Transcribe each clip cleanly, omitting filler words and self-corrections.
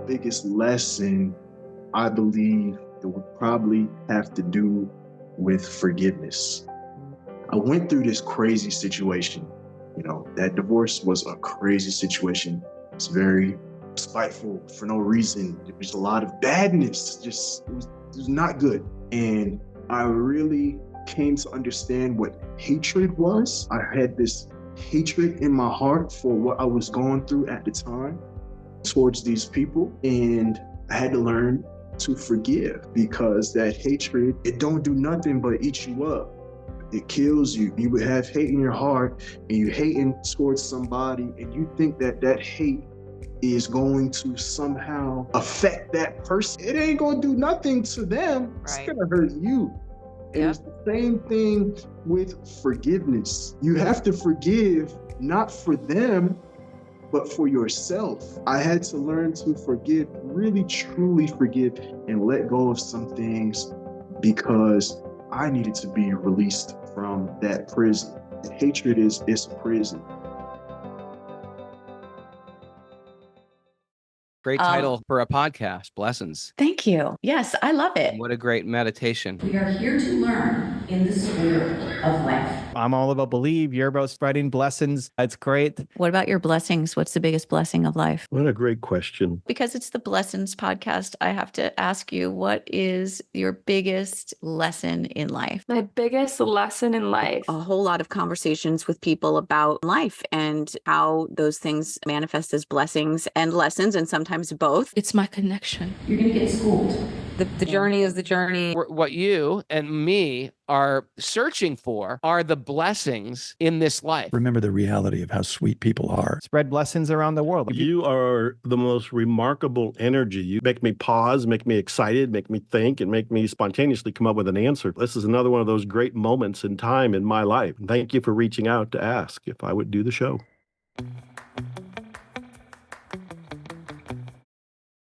biggest lesson, I believe it would probably have to do with forgiveness. I went through this crazy situation. That divorce was a crazy situation. It's very spiteful for no reason. There was a lot of badness. It was not good. And I really came to understand what hatred was. I had this hatred in my heart for what I was going through at the time towards these people. And I had to learn to forgive, because that hatred, it don't do nothing but eat you up. It kills you. You would have hate in your heart, and you're hating towards somebody, and you think that that hate is going to somehow affect that person. It ain't going to do nothing to them. It's going to hurt you. And it's the same thing with forgiveness. You have to forgive, not for them, but for yourself. I had to learn to forgive, really truly forgive, and let go of some things, because I needed to be released from that prison. Hatred is a prison. Great title for a podcast, Blessings. Thank you. Yes, I love it. What a great meditation. We are here to learn in the sphere of life. I'm all about believe. You're about spreading blessings. It's great. What about your blessings? What's the biggest blessing of life? What a great question. Because it's the Blessings podcast, I have to ask you, what is your biggest lesson in life? My biggest lesson in life. A whole lot of conversations with people about life and how those things manifest as blessings and lessons, and sometimes both. It's my connection. You're going to get schooled. The journey is the journey. What you and me are searching for are the blessings in this life. Remember the reality of how sweet people are. Spread blessings around the world. You are the most remarkable energy. You make me pause, make me excited, make me think, and make me spontaneously come up with an answer. This is another one of those great moments in time in my life. Thank you for reaching out to ask if I would do the show.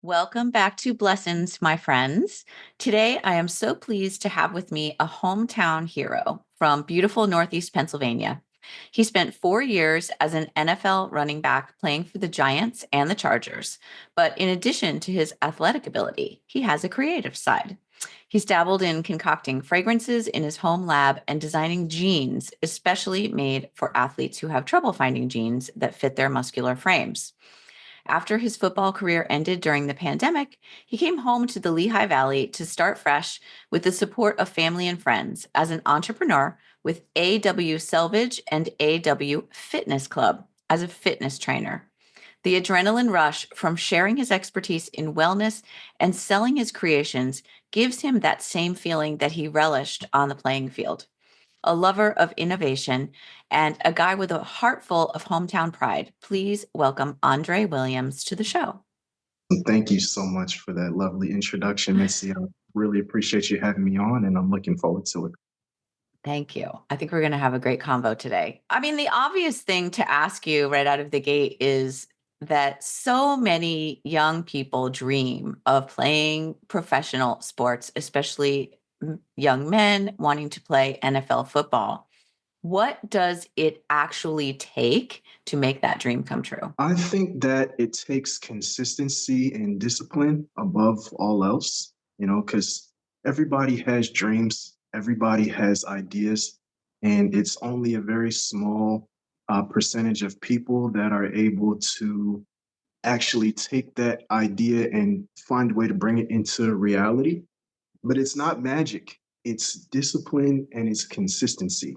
Welcome back to Blessings, my friends. Today, I am so pleased to have with me a hometown hero from beautiful Northeast Pennsylvania. He spent 4 years as an NFL running back playing for the Giants and the Chargers. But in addition to his athletic ability, he has a creative side. He's dabbled in concocting fragrances in his home lab and designing jeans, especially made for athletes who have trouble finding jeans that fit their muscular frames. After his football career ended during the pandemic, he came home to the Lehigh Valley to start fresh with the support of family and friends as an entrepreneur with AW Selvedge and AW Fitness Club as a fitness trainer. The adrenaline rush from sharing his expertise in wellness and selling his creations gives him that same feeling that he relished on the playing field. A lover of innovation, and a guy with a heart full of hometown pride. Please welcome Andre Williams to the show. Thank you so much for that lovely introduction, Missy. I really appreciate you having me on, and I'm looking forward to it. Thank you. I think we're going to have a great convo today. I mean, the obvious thing to ask you right out of the gate is that so many young people dream of playing professional sports, especially young men wanting to play NFL football. What does it actually take to make that dream come true? I think that it takes consistency and discipline above all else, because everybody has dreams, everybody has ideas, and it's only a very small percentage of people that are able to actually take that idea and find a way to bring it into reality. But it's not magic. It's discipline and it's consistency.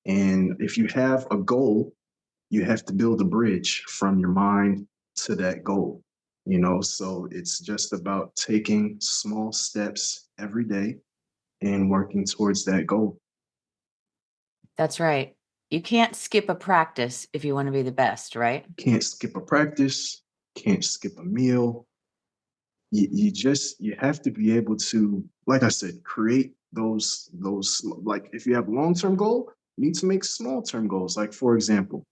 And if you have a goal, you have to build a bridge from your mind to that goal. So it's just about taking small steps every day and working towards that goal. That's right. You can't skip a practice if you want to be the best, right? Can't skip a practice, can't skip a meal. You have to be able to, like I said, create those, like if you have a long-term goal, you need to make small-term goals. Like, for example,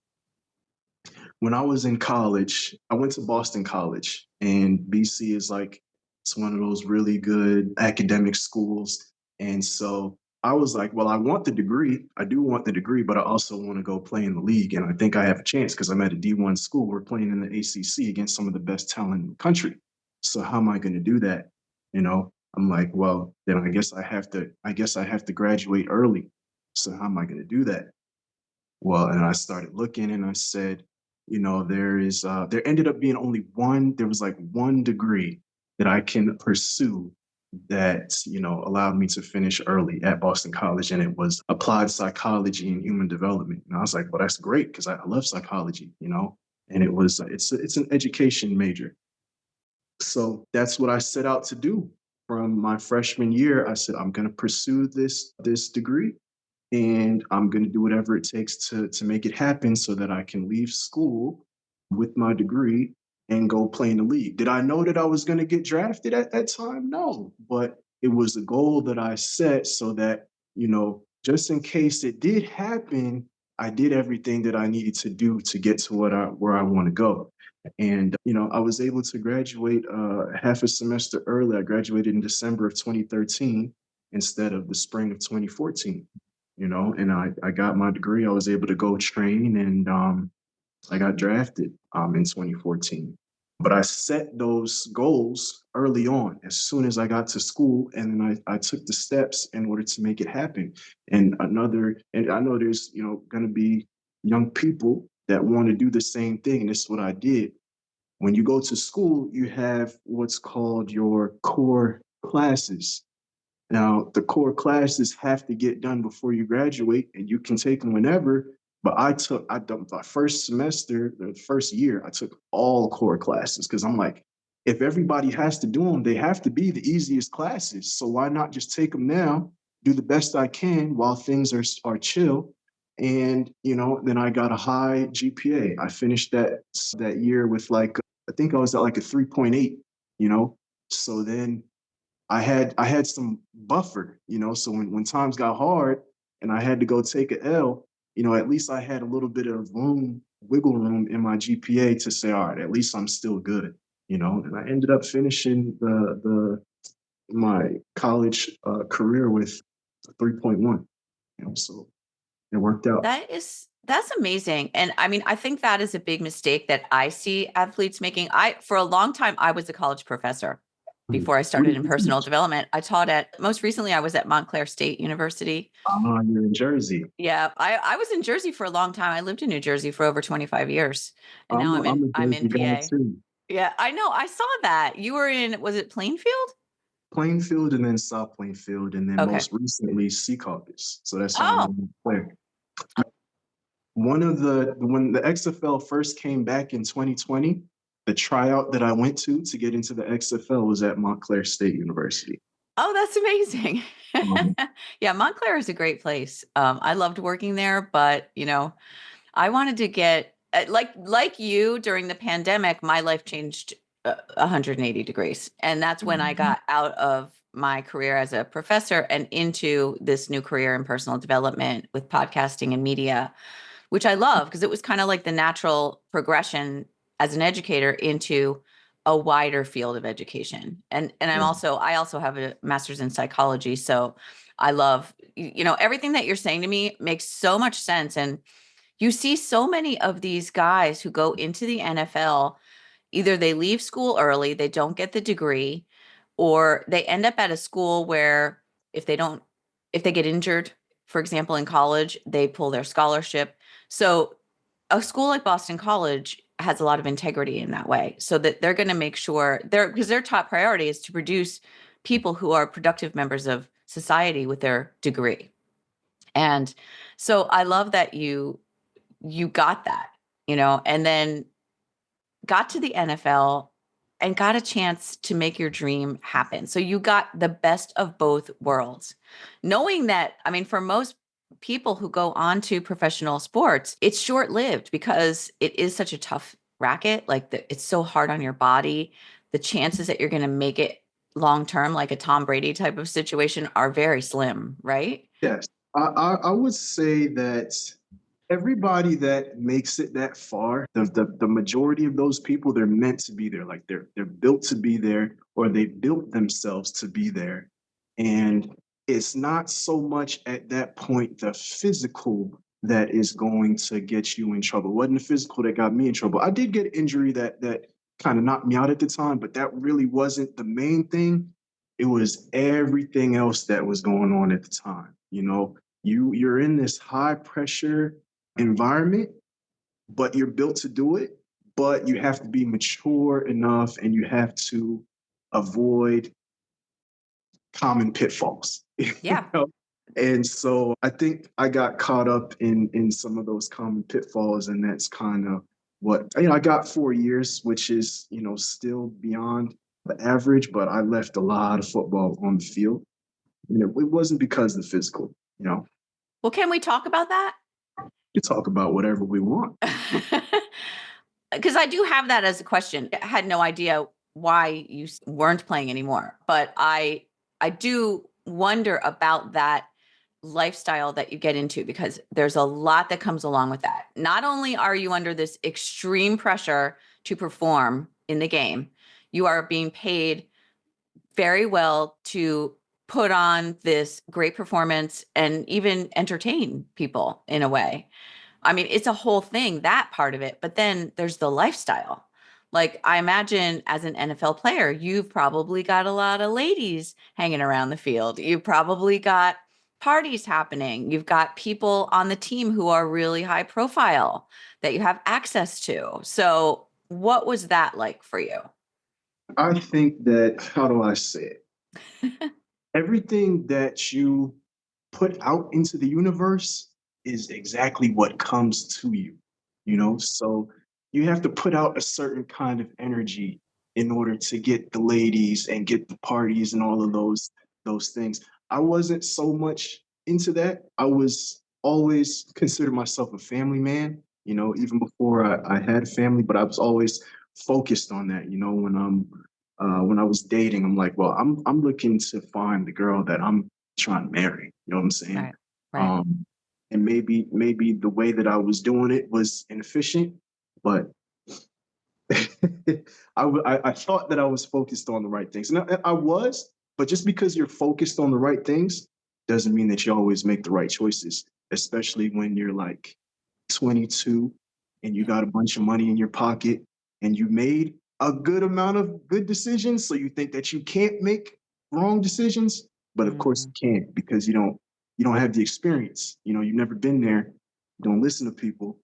when I was in college, I went to Boston College, and BC is it's one of those really good academic schools. And so I was like, well, I want the degree. I do want the degree, but I also want to go play in the league. And I think I have a chance because I'm at a D1 school. We're playing in the ACC against some of the best talent in the country. So how am I going to do that? You know, I'm like, well, then I guess I have to graduate early. So how am I going to do that? Well, and I started looking and I said, you know, there ended up being there was like one degree that I can pursue that, you know, allowed me to finish early at Boston College. And it was applied psychology and human development. And I was like, well, that's great because I love psychology, you know, and it's an education major. So that's what I set out to do from my freshman year. I said, I'm going to pursue this degree and I'm going to do whatever it takes to make it happen so that I can leave school with my degree and go play in the league. Did I know that I was going to get drafted at that time? No, but it was a goal that I set so that, you know, just in case it did happen, I did everything that I needed to do to get to where I want to go. And, you know, I was able to graduate half a semester early. I graduated in December of 2013 instead of the spring of 2014, you know, and I got my degree. I was able to go train and I got drafted in 2014. But I set those goals early on, as soon as I got to school, and then I took the steps in order to make it happen. And I know there's, you know, going to be young people that want to do the same thing. And this is what I did. When you go to school, you have what's called your core classes. Now, the core classes have to get done before you graduate, and you can take them whenever. But I done my first semester, the first year, I took all core classes because I'm like, if everybody has to do them, they have to be the easiest classes. So why not just take them now, do the best I can while things are chill, and you know, then I got a high GPA. I finished that year with like I think I was at like a 3.8. You know, so then I had some buffer, you know, so when times got hard and I had to go take a L, you know, at least I had a little bit of wiggle room in my GPA to say, all right, at least I'm still good, you know. And I ended up finishing the my college career with 3.1, you know, so it worked out. That's amazing. And I mean, I think that is a big mistake that I see athletes making. For a long time, I was a college professor before I What started did in you personal teach? development. Most recently, I was at Montclair State University. You're in Jersey. Yeah, I was in Jersey for a long time. I lived in New Jersey for over 25 years. And now I'm a I'm in Jersey guy PA. too. Yeah, I know. I saw that. You were in, was it Plainfield? Plainfield and then South Plainfield, and then Okay. most recently Sea Caucus. So that's why I'm Oh, in Montclair. When the XFL first came back in 2020, the tryout that I went to get into the XFL was at Montclair State University. oh, that's amazing. Um, Yeah, Montclair is a great place. I loved working there, but you know, I wanted to get like you during the pandemic, my life changed 180 degrees. And that's when I got out of my career as a professor and into this new career in personal development with podcasting and media, which I love because it was kind of like the natural progression as an educator into a wider field of education. And I also have a master's in psychology, so I love, you know, everything that you're saying to me makes so much sense. And you see so many of these guys who go into the NFL, either they leave school early, they don't get the degree, or they end up at a school where if they don't, if they get injured, for example, in college, they pull their scholarship. So a school like Boston College has a lot of integrity in that way, so that they're going to make sure because their top priority is to produce people who are productive members of society with their degree. And so I love that you got that, you know, and then got to the NFL and got a chance to make your dream happen. So you got the best of both worlds. Knowing that, I mean, for most people who go on to professional sports, it's short-lived because it is such a tough racket. Like it's so hard on your body. The chances that you're going to make it long term, like a Tom Brady type of situation, are very slim, right? yes, I would say that everybody that makes it that far, the majority of those people, they're meant to be there. Like they're built to be there, or they built themselves to be there. And it's not so much at that point the physical that is going to get you in trouble. It wasn't the physical that got me in trouble. I did get injury that kind of knocked me out at the time, but that really wasn't the main thing. It was everything else that was going on at the time. You know, you're in this high pressure environment, but you're built to do it. But you have to be mature enough and you have to avoid common pitfalls. Yeah. know? And so I think I got caught up in some of those common pitfalls, and that's kind of what I got 4 years, which is still beyond the average, but I left a lot of football on the field. It wasn't because of the physical. Well, can we talk about that? You talk about whatever we want. Because I do have that as a question. I had no idea why you weren't playing anymore, but I do wonder about that lifestyle that you get into, because there's a lot that comes along with that. Not only are you under this extreme pressure to perform in the game, you are being paid very well to put on this great performance and even entertain people in a way. I mean, it's a whole thing, that part of it. But then there's the lifestyle. Like, I imagine as an NFL player, you've probably got a lot of ladies hanging around the field. You've probably got parties happening. You've got people on the team who are really high profile that you have access to. So what was that like for you? I think that, how do I say it? Everything that you put out into the universe is exactly what comes to you. So you have to put out a certain kind of energy in order to get the ladies and get the parties and all of those things. I wasn't so much into that. I was always considered myself a family man, even before I had a family, but I was always focused on that. When I was dating, I'm like, well, I'm looking to find the girl that I'm trying to marry. You know what I'm saying? Right. Right. And maybe the way that I was doing it was inefficient, but I thought that I was focused on the right things, and I was. But just because you're focused on the right things doesn't mean that you always make the right choices, especially when you're like 22 and you got a bunch of money in your pocket and you made a good amount of good decisions. So you think that you can't make wrong decisions, but of course you can't, because you don't have the experience. You've never been there. You don't listen to people.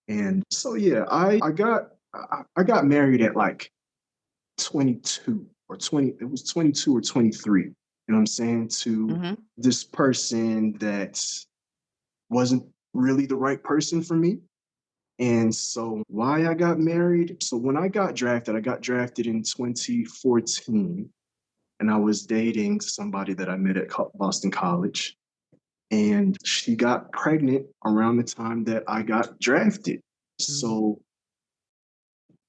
And so yeah, I got married at like 22 or 20. It was 22 or 23. You know what I'm saying? To this person that wasn't really the right person for me. And so why I got married. So when I got drafted in 2014, and I was dating somebody that I met at Boston College. And she got pregnant around the time that I got drafted. So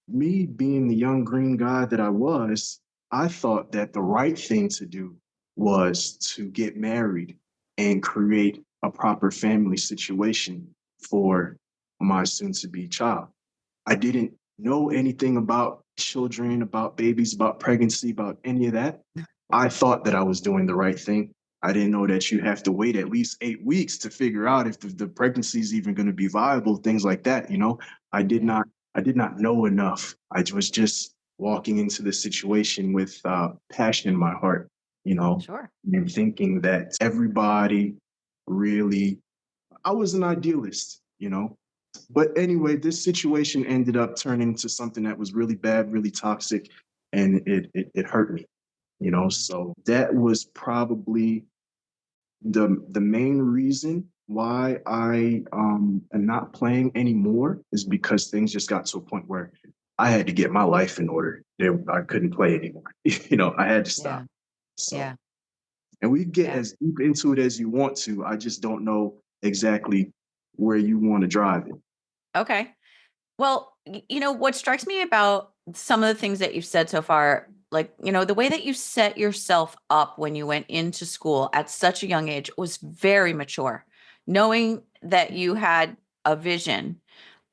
me being the young green guy that I was, I thought that the right thing to do was to get married and create a proper family situation for my soon to be child. I didn't know anything about children, about babies, about pregnancy, about any of that. I thought that I was doing the right thing. I didn't know that you have to wait at least 8 weeks to figure out if the pregnancy is even going to be viable, things like that. I did not know enough. I was just walking into the situation with passion in my heart, Sure. and thinking that everybody really, I was an idealist. But anyway, this situation ended up turning into something that was really bad, really toxic, and it hurt me. So that was probably the main reason why I am not playing anymore, is because things just got to a point where I had to get my life in order. I couldn't play anymore. I had to stop. Yeah. So, Yeah. and we get Yeah. as deep into it as you want to. I just don't know exactly where you want to drive it. Okay. Well, what strikes me about some of the things that you've said so far, like, the way that you set yourself up when you went into school at such a young age was very mature, knowing that you had a vision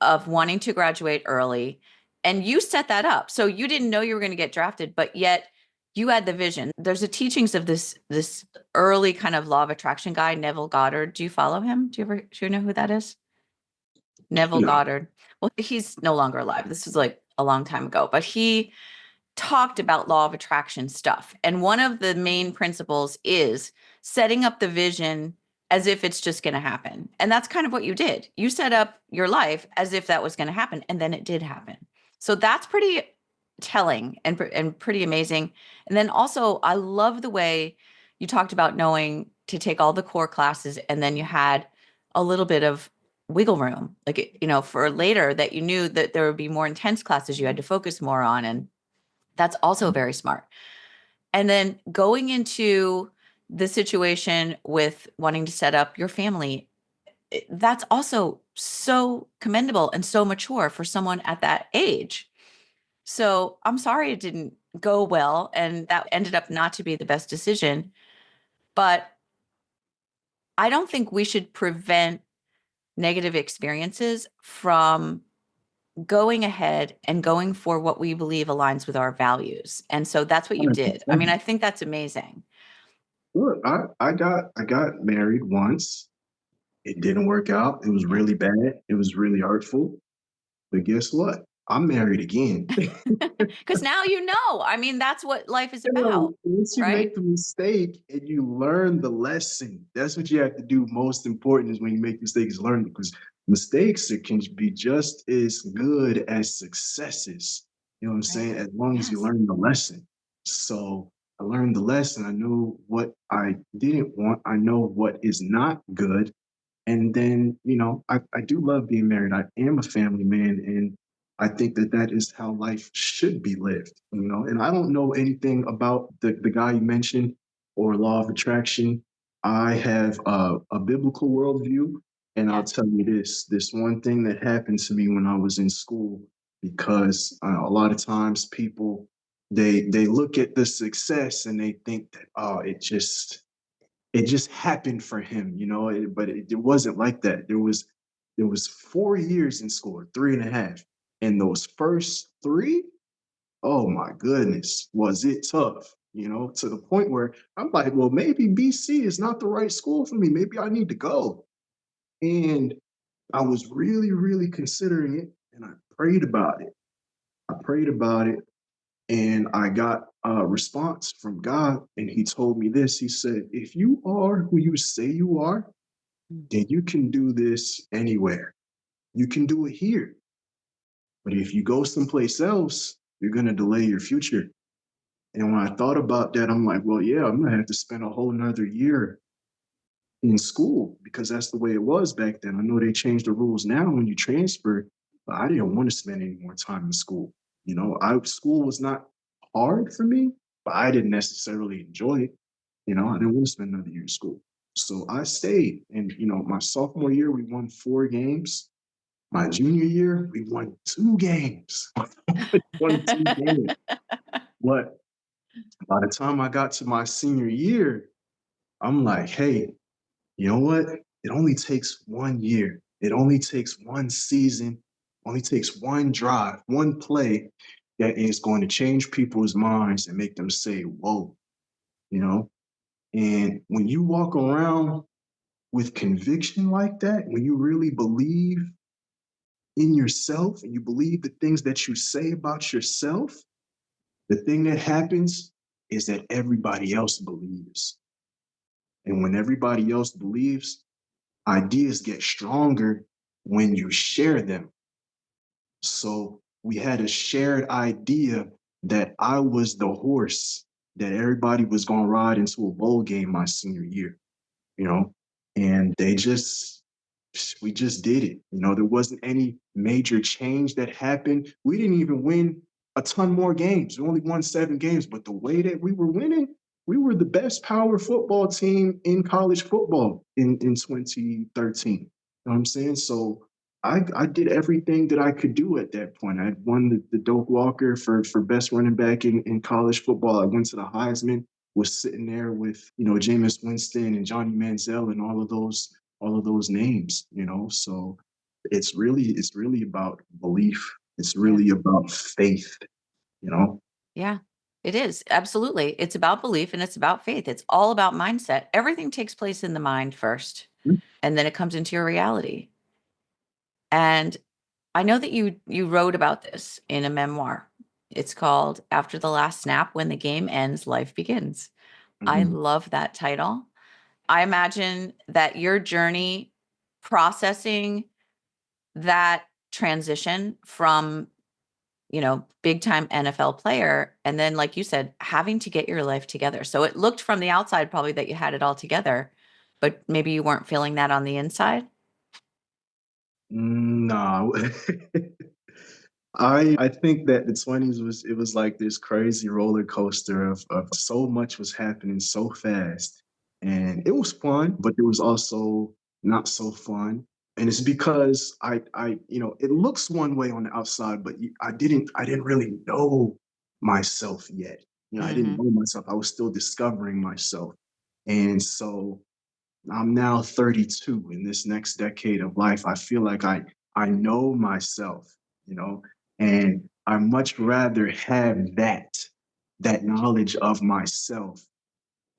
of wanting to graduate early, and you set that up. So you didn't know you were going to get drafted, but yet you had the vision. There's the teachings of this early kind of law of attraction guy, Neville Goddard. Do you follow him? Do you know who that is? Neville No. Goddard. Well, he's no longer alive. This was like a long time ago, but he talked about law of attraction stuff. And one of the main principles is setting up the vision as if it's just going to happen. And that's kind of what you did. You set up your life as if that was going to happen, and then it did happen. So that's pretty telling and pretty amazing. And then also, I love the way you talked about knowing to take all the core classes, and then you had a little bit of wiggle room, like, you know, for later, that you knew that there would be more intense classes you had to focus more on. And that's also very smart. And then going into the situation with wanting to set up your family, that's also so commendable and so mature for someone at that age. So I'm sorry it didn't go well, and that ended up not to be the best decision. But I don't think we should prevent negative experiences from going ahead and going for what we believe aligns with our values. And so that's what you did. I mean, I think that's amazing. Look, I got married once. It didn't work out. It was really bad. It was really hurtful. But guess what? I'm married again. Because now you know. I mean, that's what life is You know, about, once you right? make the mistake and you learn the lesson, that's what you have to do. Most important is when you make mistakes, learn, because mistakes can be just as good as successes. You know what I'm saying? As long as you Yes. learn the lesson. So I learned the lesson. I know what I didn't want. I know what is not good. And then, you know, I do love being married. I am a family man, and I think that that is how life should be lived, you know. And I don't know anything about the guy you mentioned or law of attraction. I have a biblical worldview, and I'll Yeah. tell you this one thing that happened to me when I was in school, because a lot of times people they look at the success and they think that, oh, it just happened for him, you know. But it wasn't like that. There was 4 years in school, or 3.5, and those first three, oh my goodness, was it tough, you know, to the point where I'm like, well, maybe BC is not the right school for me. Maybe I need to go. And I was really, really considering it, and I prayed about it. I prayed about it, and I got a response from God, and He told me this. He said, if you are who you say you are, then you can do this anywhere. You can do it here. But if you go someplace else, you're going to delay your future. And when I thought about that, I'm like, well, yeah, I'm going to have to spend a whole nother year in school, because that's the way it was back then. I know they changed the rules now when you transfer, but I didn't want to spend any more time in school. You know, school was not hard for me, but I didn't necessarily enjoy it. You know, I didn't want to spend another year in school. So I stayed. And, you know, my sophomore year, we won 4 games. My junior year, we won 2 games. We won 2 games. But by the time I got to my senior year, I'm like, hey, you know what? It only takes 1 year. It only takes one season, only takes one drive, one play that is going to change people's minds and make them say, whoa, you know? And when you walk around with conviction like that, when you really believe in yourself and you believe the things that you say about yourself, the thing that happens is that everybody else believes. And when everybody else believes, ideas get stronger when you share them. So we had a shared idea that I was the horse that everybody was going to ride into a bowl game my senior year, you know, and we just did it. You know, there wasn't any major change that happened. We didn't even win a ton more games. We only won 7 games, but the way that we were winning, we were the best power football team in college football in 2013. You know what I'm saying? So I did everything that I could do at that point. I won the Doak Walker for best running back in college football. I went to the Heisman, was sitting there with, you know, Jameis Winston and Johnny Manziel and all of those names, you know. So it's really about belief. It's really about faith, you know. Yeah, it is. Absolutely. It's about belief and it's about faith. It's all about mindset. Everything takes place in the mind first, Mhm. and then it comes into your reality. And I know that you wrote about this in a memoir. It's called After the Last Snap, When the Game Ends, Life Begins. I Mhm. love that title. I imagine that your journey processing that transition from, big time NFL player, and then, like you said, having to get your life together. So it looked from the outside probably that you had it all together, but maybe you weren't feeling that on the inside. No. I think that the 20s was like this crazy roller coaster of so much was happening so fast. And it was fun, but it was also not so fun. And it's because it looks one way on the outside, but I didn't really know myself yet. I didn't Mm-hmm. know myself. I was still discovering myself. And so I'm now 32. In this next decade of life, I feel like I know myself, you know, and I much rather have that knowledge of myself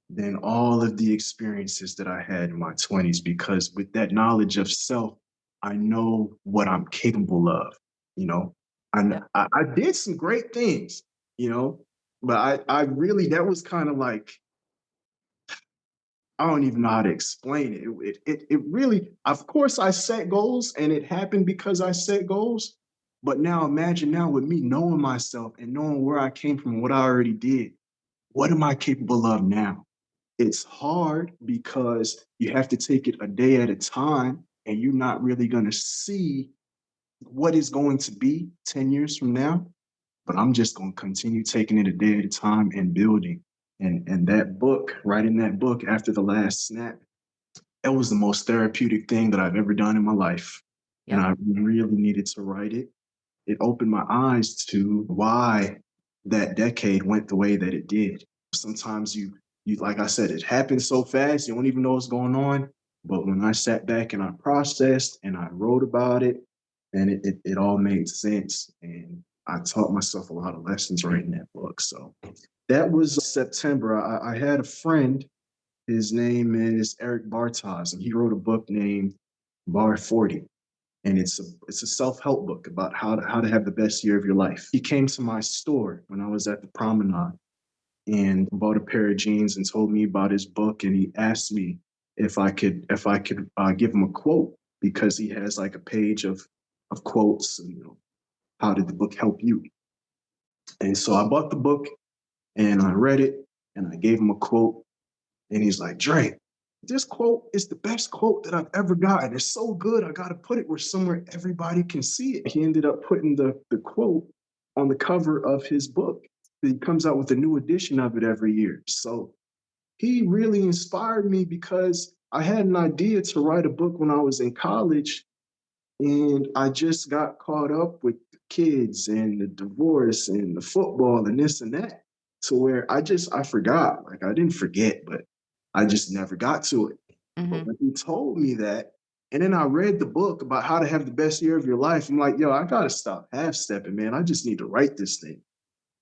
than all of the experiences that I had in my 20s, because with that knowledge of self, I know what I'm capable of, you know. Yep. I did some great things, you know, but I really, that was kind of like, I don't even know how to explain it. It really, of course, I set goals and it happened because I set goals. But now imagine now with me knowing myself and knowing where I came from, what I already did, what am I capable of now? It's hard because you have to take it a day at a time and you're not really going to see what is going to be 10 years from now. But I'm just going to continue taking it a day at a time and building. And that book, writing that book after the last snap, it was the most therapeutic thing that I've ever done in my life. And Yep. I really needed to write it. It opened my eyes to why that decade went the way that it did. Sometimes you like I said, it happens so fast, you don't even know what's going on. But when I sat back and I processed and I wrote about it, and it all made sense. And I taught myself a lot of lessons writing that book. So that was September. I had a friend, his name is Eric Bartos, and he wrote a book named Bar 40. And it's a self-help book about how to have the best year of your life. He came to my store when I was at the promenade and bought a pair of jeans and told me about his book. And he asked me if I could give him a quote, because he has like a page of quotes and, how did the book help you? And so I bought the book and I read it and I gave him a quote. And he's like, Dre, this quote is the best quote that I've ever gotten. It's so good. I got to put it where somewhere everybody can see it. He ended up putting the quote on the cover of his book. He comes out with a new edition of it every year. So he really inspired me because I had an idea to write a book when I was in college. And I just got caught up with the kids and the divorce and the football and this and that, to where I forgot. Like, I didn't forget, but I just never got to it. But Mm-hmm. when he told me that, and then I read the book about how to have the best year of your life, I'm like, yo, I gotta stop half stepping, man. I just need to write this thing.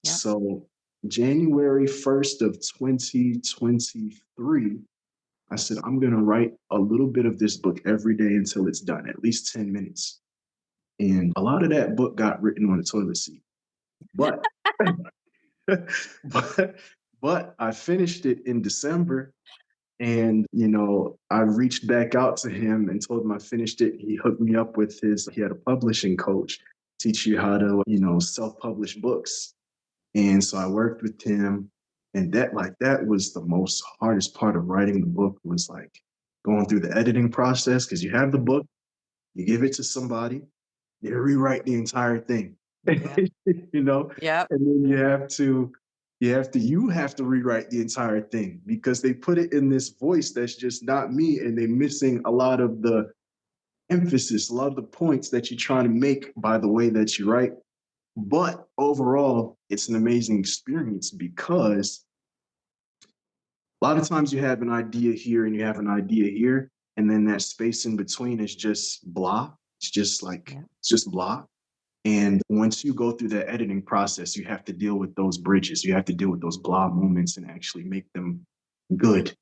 Yep. So January 1st of 2023, I said, I'm going to write a little bit of this book every day until it's done, at least 10 minutes. And a lot of that book got written on the toilet seat. But but but I finished it in December. And I reached back out to him and told him I finished it. He hooked me up with he had a publishing coach, teach you how to, self-publish books. And so I worked with him. And that was the most hardest part of writing the book, was like going through the editing process, because you have the book, you give it to somebody, they rewrite the entire thing. Yeah. you know, Yep. and then you have to rewrite the entire thing, because they put it in this voice that's just not me, and they're missing a lot of the emphasis, a lot of the points that you're trying to make by the way that you write. But overall, it's an amazing experience, because a lot of times you have an idea here and you have an idea here, and then that space in between is just blah. It's just like, Yep. it's just blah. And once you go through that editing process, you have to deal with those bridges. You have to deal with those blah moments and actually make them good.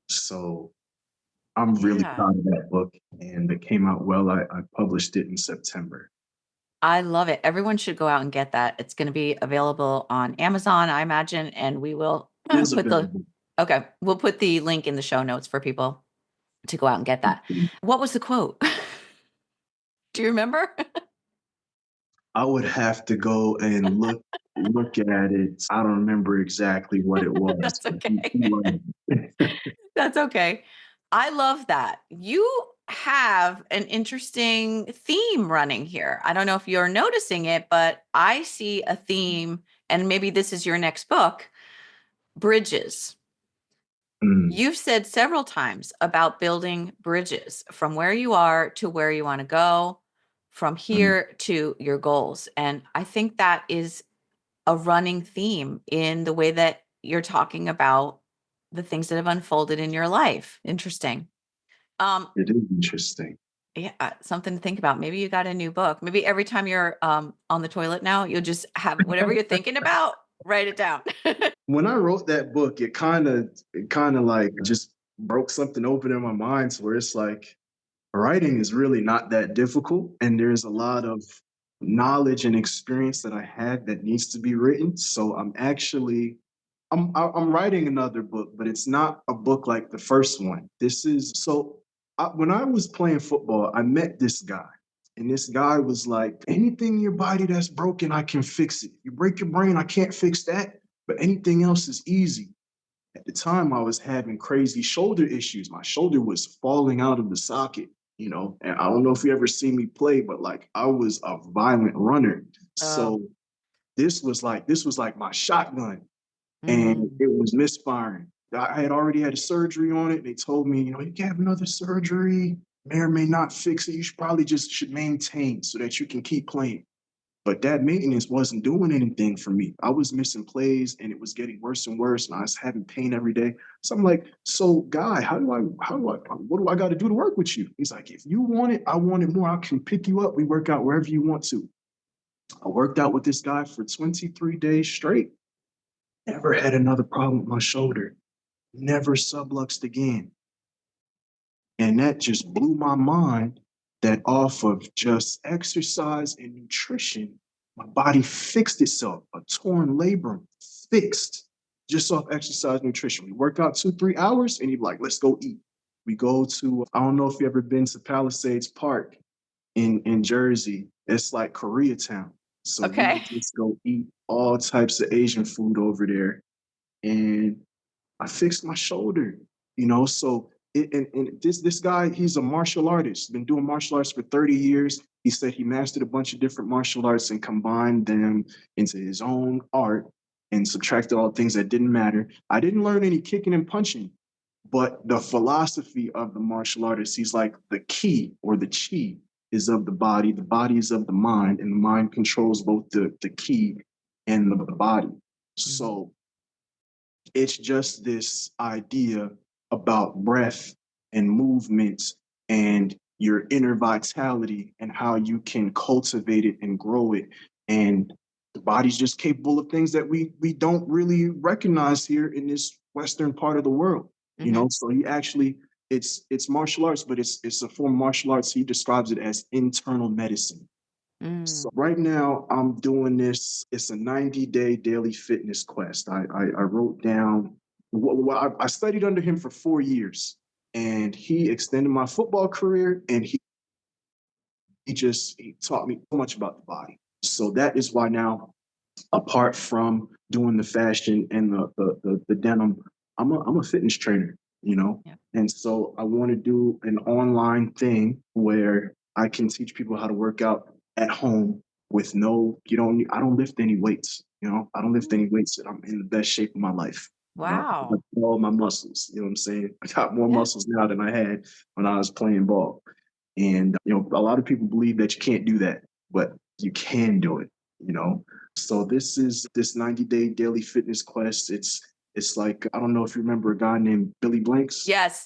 So I'm really Yeah. proud of that book, and it came out well. I published it in September. I love it. Everyone should go out and get that. It's going to be available on Amazon, I imagine, and we will It is put available. we'll put the link in the show notes for people to go out and get that. What was the quote? Do you remember? I would have to go and look at it. I don't remember exactly what it was. That's okay. That's okay. I love that. You have an interesting theme running here. I don't know if you're noticing it, but I see a theme, and maybe this is your next book, bridges. Mm, You've said several times about building bridges from where you are to where you want to go, from mm. here to your goals. And I think that is a running theme in the way that you're talking about the things that have unfolded in your life. Interesting. It is interesting. Yeah, something to think about. Maybe you got a new book. Maybe every time you're on the toilet now, you'll just have whatever you're thinking about, write it down. When I wrote that book, it kind of like just broke something open in my mind to where it's like writing is really not that difficult, and there's a lot of knowledge and experience that I had that needs to be written. So I'm writing another book, but it's not a book like the first one. When I was playing football, I met this guy, and this guy was like, anything in your body that's broken, I can fix it. You break your brain, I can't fix that, but anything else is easy. At the time, I was having crazy shoulder issues. My shoulder was falling out of the socket, and I don't know if you ever see me play, but like I was a violent runner. Oh. So this was like my shotgun, and Mm. it was misfiring. I had already had a surgery on it. They told me, you can have another surgery, may or may not fix it. You should maintain so that you can keep playing. But that maintenance wasn't doing anything for me. I was missing plays and it was getting worse and worse. And I was having pain every day. So I'm like, so guy, what do I got to do to work with you? He's like, if you want it, I want it more. I can pick you up. We work out wherever you want to. I worked out with this guy for 23 days straight. Never had another problem with my shoulder. Never subluxed again. And that just blew my mind that off of just exercise and nutrition, my body fixed itself. A torn labrum fixed just off exercise nutrition. We work out 2-3 hours and you're like, let's go eat. We go to, I don't know if you've ever been to Palisades Park in Jersey. It's like Koreatown. So we Okay. would just go eat all types of Asian food over there. And I fixed my shoulder, So this guy, he's a martial artist, been doing martial arts for 30 years. He said he mastered a bunch of different martial arts and combined them into his own art and subtracted all things that didn't matter. I didn't learn any kicking and punching, but the philosophy of the martial artist, he's like the ki or the chi is of the body is of the mind, and the mind controls both the ki and the body. So it's just this idea about breath and movement and your inner vitality and how you can cultivate it and grow it. And the body's just capable of things that we don't really recognize here in this Western part of the world. So he actually it's martial arts, but it's a form of martial arts. He describes it as internal medicine. So right now I'm doing this. It's a 90-day daily fitness quest. I wrote down. I studied under him for 4 years, and he extended my football career, and he taught me so much about the body. So that is why now, apart from doing the fashion and the denim, I'm a fitness trainer. Yeah. And so I want to do an online thing where I can teach people how to work out at home with I don't lift any weights, I don't lift any weights, and I'm in the best shape of my life. I got Wow. all my muscles, you know what I'm saying? I got more Yeah. muscles now than I had when I was playing ball. And, a lot of people believe that you can't do that, but you can do it. So this 90-day daily fitness quest. It's like, I don't know if you remember a guy named Billy Blanks, Yes.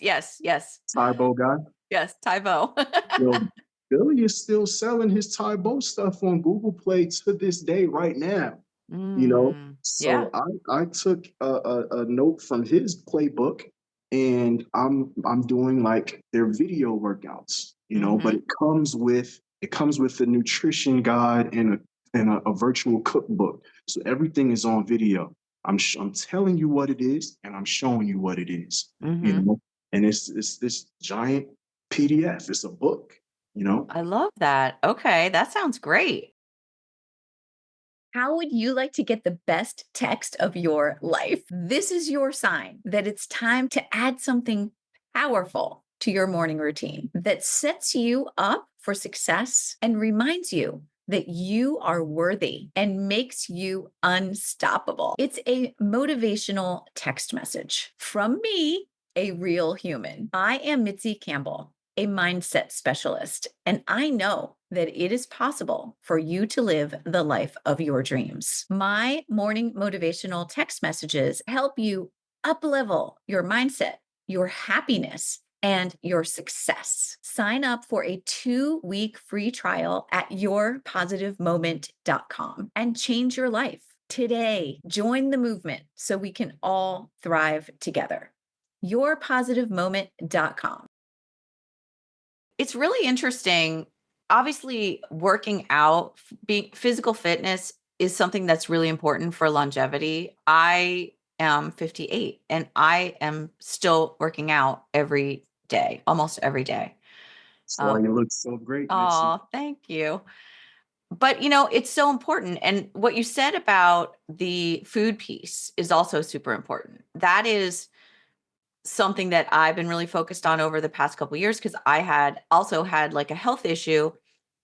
Tybo guy. Yes. Tybo. Well, Billy is still selling his Tybo stuff on Google Play to this day right now. Yeah. So I took a note from his playbook, and I'm doing like their video workouts, but it comes with It comes with a nutrition guide and a virtual cookbook. So everything is on video. I'm telling you what it is, and I'm showing you what it is. You know, and it's this giant PDF. It's a book. You know, I love that. Okay, that sounds great. How would you like to get the best text of your life? This is your sign that it's time to add something powerful to your morning routine that sets you up for success and reminds you that you are worthy and makes you unstoppable. It's a motivational text message from me, a real human. I am Mitzi Campbell, a mindset specialist, and I know that it is possible for you to live the life of your dreams. My morning motivational text messages help you up-level your mindset, your happiness, and your success. Sign up for a 2-week free trial at yourpositivemoment.com and change your life today. Join the movement so we can all thrive together. yourpositivemoment.com. It's really interesting. Obviously, working out, being physical fitness is something that's really important for longevity. I am 58 and I am still working out every day, almost every day. that's why you look so great, Mitzi. Oh, thank you. But it's so important. And what you said about the food piece is also super important. That is something that I've been really focused on over the past couple of years, because I had also had like a health issue,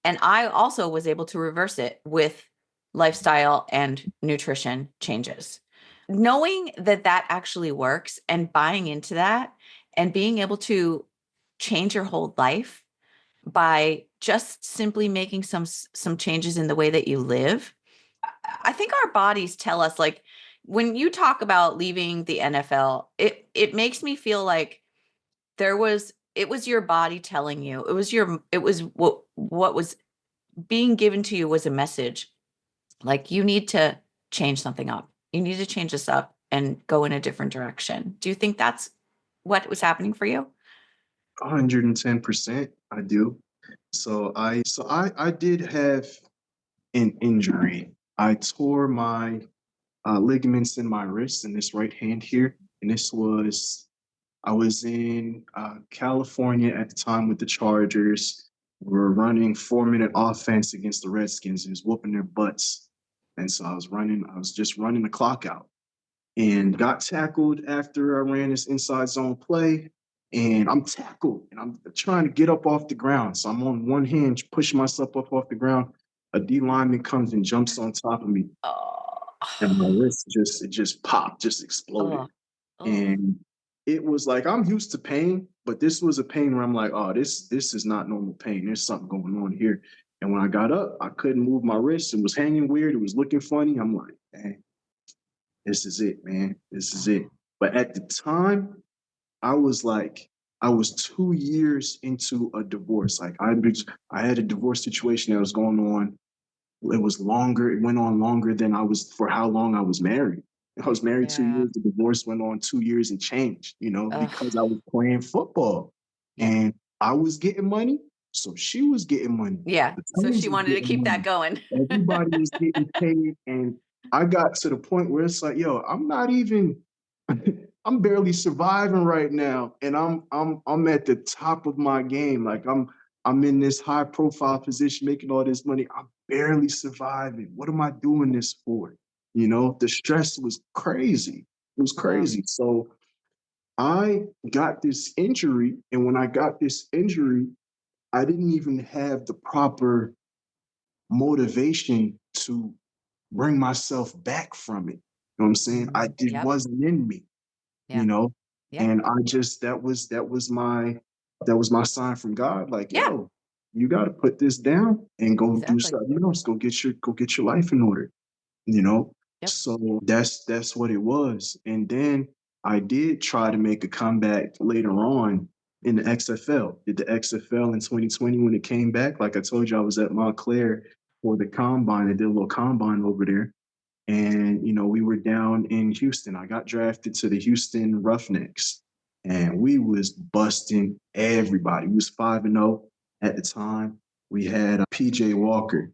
and I also was able to reverse it with lifestyle and nutrition changes. Knowing that that actually works and buying into that and being able to change your whole life by just simply making some changes in the way that you live. I think our bodies tell us, like, when you talk about leaving the NFL, it makes me feel like it was your body telling you, it was what was being given to you was a message. Like, you need to change something up. You need to change this up and go in a different direction. Do you think that's what was happening for you? 110%, I do. So I did have an injury. I tore my ligaments in my wrist in this right hand here, and I was in California at the time with the Chargers. We were running 4-minute offense against the Redskins. It was whooping their butts, and so I was just running the clock out, and got tackled after I ran this inside zone play. And I'm tackled and I'm trying to get up off the ground. So I'm on one hand pushing myself up off the ground. A D lineman comes and jumps on top of me. And my wrist just popped, just exploded. And it was like, I'm used to pain, but this was a pain where I'm like, oh, this is not normal pain. There's something going on here. And when I got up, I couldn't move my wrist. It was hanging weird. It was looking funny. I'm like, dang, this is it, man. This is it. But at the time, I was 2 years into a divorce. Like, I had a divorce situation that was going on. It was longer. It went on longer than for how long I was married. I was married 2 years. The divorce went on 2 years and changed, because I was playing football and I was getting money. So she was getting money. Yeah. The So Titans she was wanted to getting keep money. that going. Everybody was getting paid. And I got to the point where it's like, yo, I'm not even I'm barely surviving right now. And I'm at the top of my game. Like, I'm in this high profile position making all this money. I'm barely surviving. What am I doing this for? The stress was crazy. It was crazy. So I got this injury. And when I got this injury, I didn't even have the proper motivation to bring myself back from it. You know what I'm saying? It wasn't in me, you know? Yeah. And I just, that was my sign from God. Like, yo, you got to put this down and go do something else. Go get your life in order, you know? Yep. So that's what it was. And then I did try to make a comeback later on in the XFL. Did the XFL in 2020 when it came back. Like I told you, I was at Montclair for the combine. I did a little combine over there. And, we were down in Houston. I got drafted to the Houston Roughnecks, and we was busting everybody. We was 5-0 at the time. we had PJ Walker,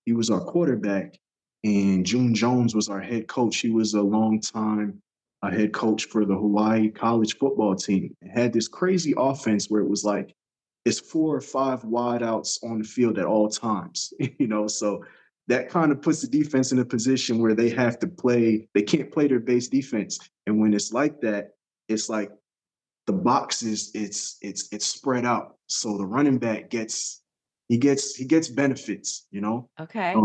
he was our quarterback, and June Jones was our head coach. He was a long time head coach for the Hawaii college football team. It had this crazy offense where it was like it's 4 or 5 wideouts on the field at all times, so that kind of puts the defense in a position where they can't play their base defense. And when it's like that, it's like the box it's spread out. So the running back gets benefits. Okay.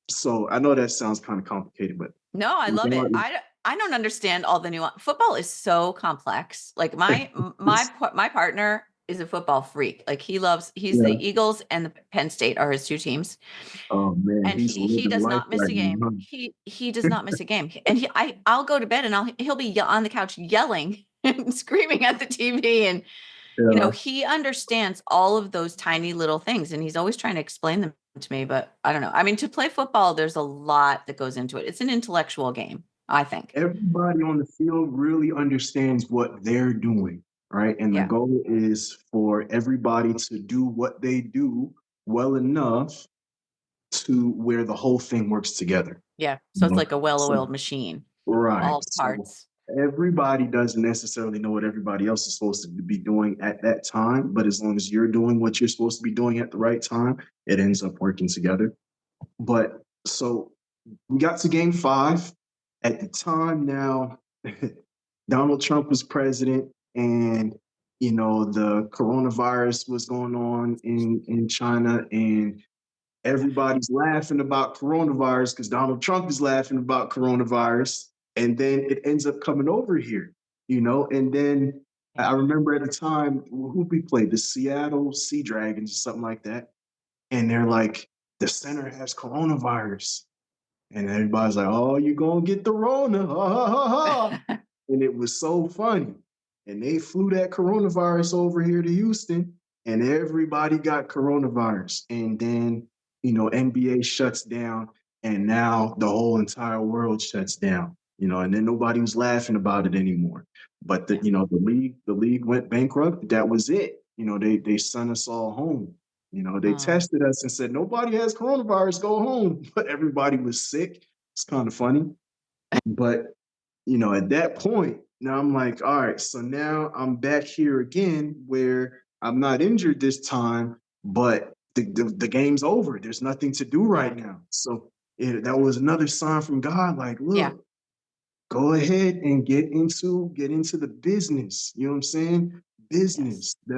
So I know that sounds kind of complicated, but No, I love it. I don't understand all the nuance. Football is so complex. Like my partner is a football freak. Like he's Yeah. the Eagles and the Penn State are his 2 teams. Oh man, And he does not miss a game. He does not miss a game. And I'll go to bed and he'll be on the couch yelling and screaming at the TV. And he understands all of those tiny little things, and he's always trying to explain them to me. But I don't know. I mean, to play football, there's a lot that goes into it. It's an intellectual game, I think. Everybody on the field really understands what they're doing, right? And the goal is for everybody to do what they do well enough to where the whole thing works together. Yeah. So it's like a well-oiled machine. Right. All parts. Everybody doesn't necessarily know what everybody else is supposed to be doing at that time, but as long as you're doing what you're supposed to be doing at the right time, it ends up working together. But so we got to game 5. At the time now, Donald Trump was president, and the coronavirus was going on in China, and everybody's laughing about coronavirus because Donald Trump is laughing about coronavirus. And then it ends up coming over here, and then I remember at the time, who we played, the Seattle Sea Dragons or something like that. And they're like, the center has coronavirus. And everybody's like, oh, you're going to get the Rona. Ha, ha, ha, ha. And it was so funny. And they flew that coronavirus over here to Houston, and everybody got coronavirus. And then, NBA shuts down, and now the whole entire world shuts down. And then nobody was laughing about it anymore. But the league went bankrupt. That was it. They sent us all home. They tested us and said, nobody has coronavirus, go home. But everybody was sick. It's kind of funny. But, at that point, now I'm like, all right, so now I'm back here again where I'm not injured this time, but the game's over. There's nothing to do right now. So that was another sign from God, like, look, go ahead and get into the business. You know what I'm saying? Business. I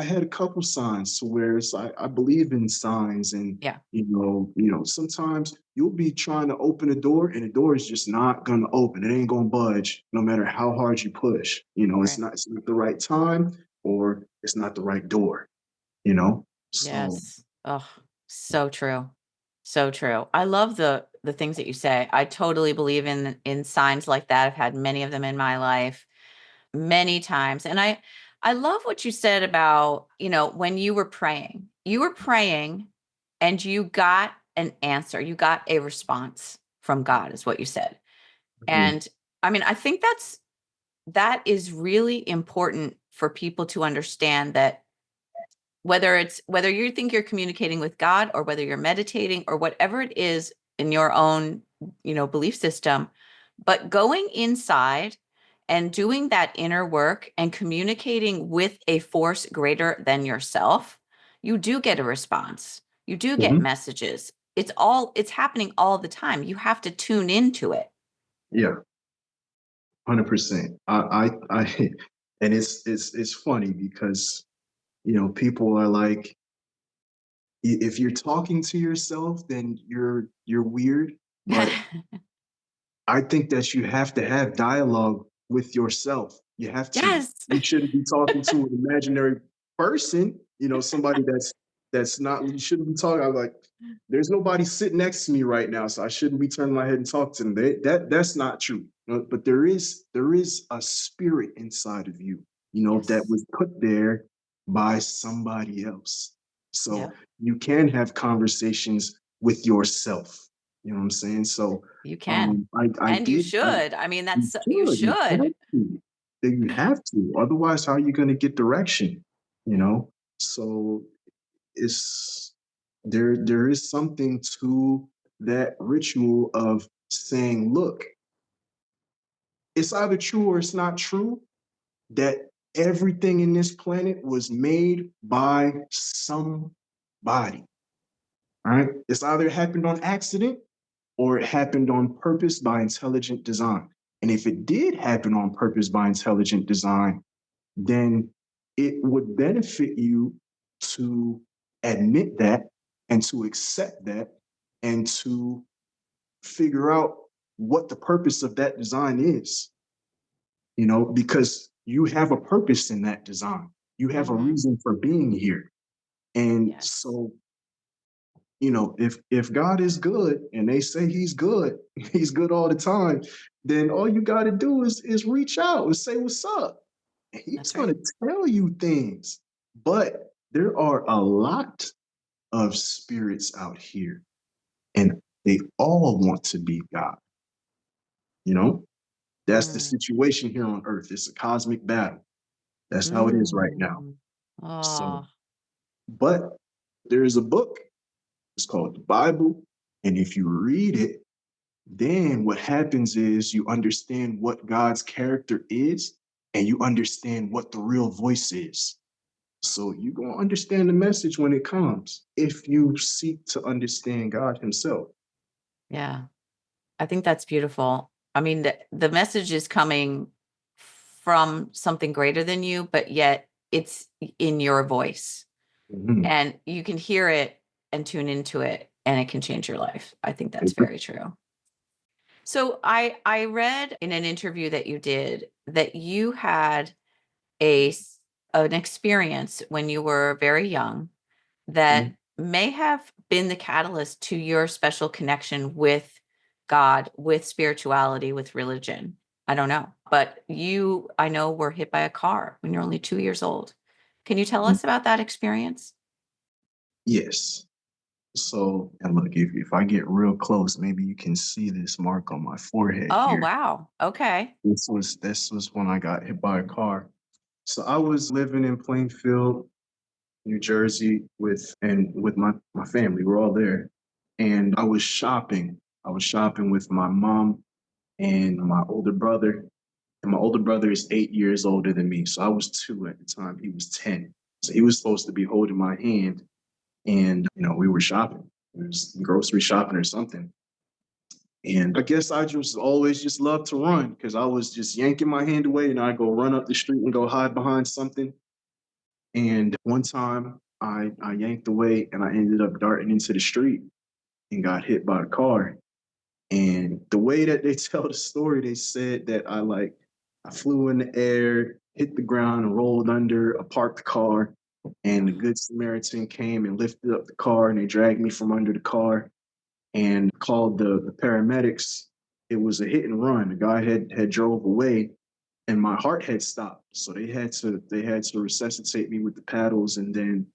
had a couple signs to where I believe in signs, and sometimes you'll be trying to open a door and the door is just not gonna open. It ain't gonna budge no matter how hard you push. It's not the right time, or it's not the right door, So Yes. Oh, so true. So true. I love the things that you say. I totally believe in signs like that. I've had many of them in my life many times. And I love what you said about, when you were praying and you got an answer, you got a response from God, is what you said. And I mean, I think that is really important for people to understand, that whether you think you're communicating with God, or whether you're meditating, or whatever it is in your own, belief system, but going inside and doing that inner work and communicating with a force greater than yourself, you do get a response. You do get messages. It's happening all the time. You have to tune into it. Yeah, 100%. I and it's funny because people are like, if you're talking to yourself, then you're weird. But I think that you have to have dialogue with yourself. You have to. Yes. You shouldn't be talking to an imaginary person, somebody that's not, you shouldn't be talking. I'm like, there's nobody sitting next to me right now, so I shouldn't be turning my head and talk to them. That's not true. But there is a spirit inside of you, that was put there by somebody else. So you can have conversations with yourself. You know what I'm saying? So you can, you should. I mean, that's you should. You have to. Otherwise, how are you going to get direction? you know? So it's there is something to that ritual of saying, look, it's either true or it's not true that everything in this planet was made by somebody. All right. It's either happened on accident or it happened on purpose by intelligent design. And if it did happen on purpose by intelligent design, then it would benefit you to admit that and to accept that and to figure out what the purpose of that design is, because you have a purpose in that design. You have a reason for being here. And so, if God is good and they say he's good, he's good all the time, then all you got to do is reach out and say what's up. And he's going to tell you things. But there are a lot of spirits out here and they all want to be God. That's the situation here on earth. It's a cosmic battle. That's how it is right now. So, but there is a book. It's called the Bible. And if you read it, then what happens is you understand what God's character is and you understand what the real voice is. So you're going to understand the message when it comes if you seek to understand God himself. Yeah. I think that's beautiful. I mean, the message is coming from something greater than you, but yet it's in your voice. And you can hear it and tune into it, and it can change your life. I think that's very true. So I read in an interview that you did that you had an experience when you were very young that may have been the catalyst to your special connection with God, with spirituality, with religion. I don't know. But you, I know, were hit by a car when you're only 2 years old. Can you tell us about that experience? Yes. So, and look, if I get real close, maybe you can see this mark on my forehead Oh, here. wow. Okay. This was when I got hit by a car. So I was living in Plainfield, New Jersey with my family. We're all there. And I was shopping. I was shopping with my mom and my older brother. And my older brother is 8 years older than me. So I was 2 at the time. He was 10. So he was supposed to be holding my hand. And, we were shopping. It was grocery shopping or something. And I guess I just always just loved to run because I was just yanking my hand away and I'd go run up the street and go hide behind something. And one time I yanked away and I ended up darting into the street and got hit by a car. And the way that they tell the story, they said that I flew in the air, hit the ground and rolled under a parked car. And the Good Samaritan came and lifted up the car and they dragged me from under the car and called the paramedics. It was a hit and run. The guy had drove away and my heart had stopped. So they had to resuscitate me with the paddles and then,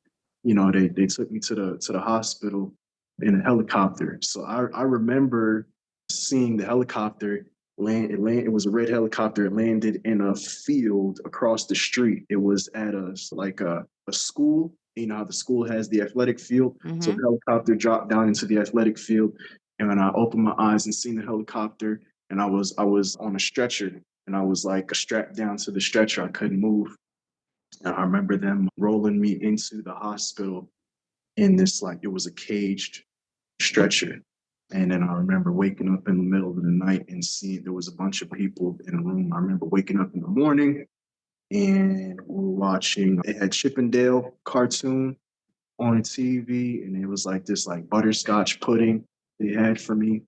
they took me to the hospital in a helicopter. So I remember seeing the helicopter land. It was a red helicopter. It landed in a field across the street. It was at a school. You know how the school has the athletic field. So the helicopter dropped down into the athletic field. And when I opened my eyes and seen the helicopter, and I was on a stretcher, and I was like strapped down to the stretcher. I couldn't move. And I remember them rolling me into the hospital in this it was a caged stretcher. And then I remember waking up in the middle of the night and seeing there was a bunch of people in the room. I remember waking up in the morning and we were watching, they had Chip and Dale cartoon on TV, and it was this butterscotch pudding they had for me.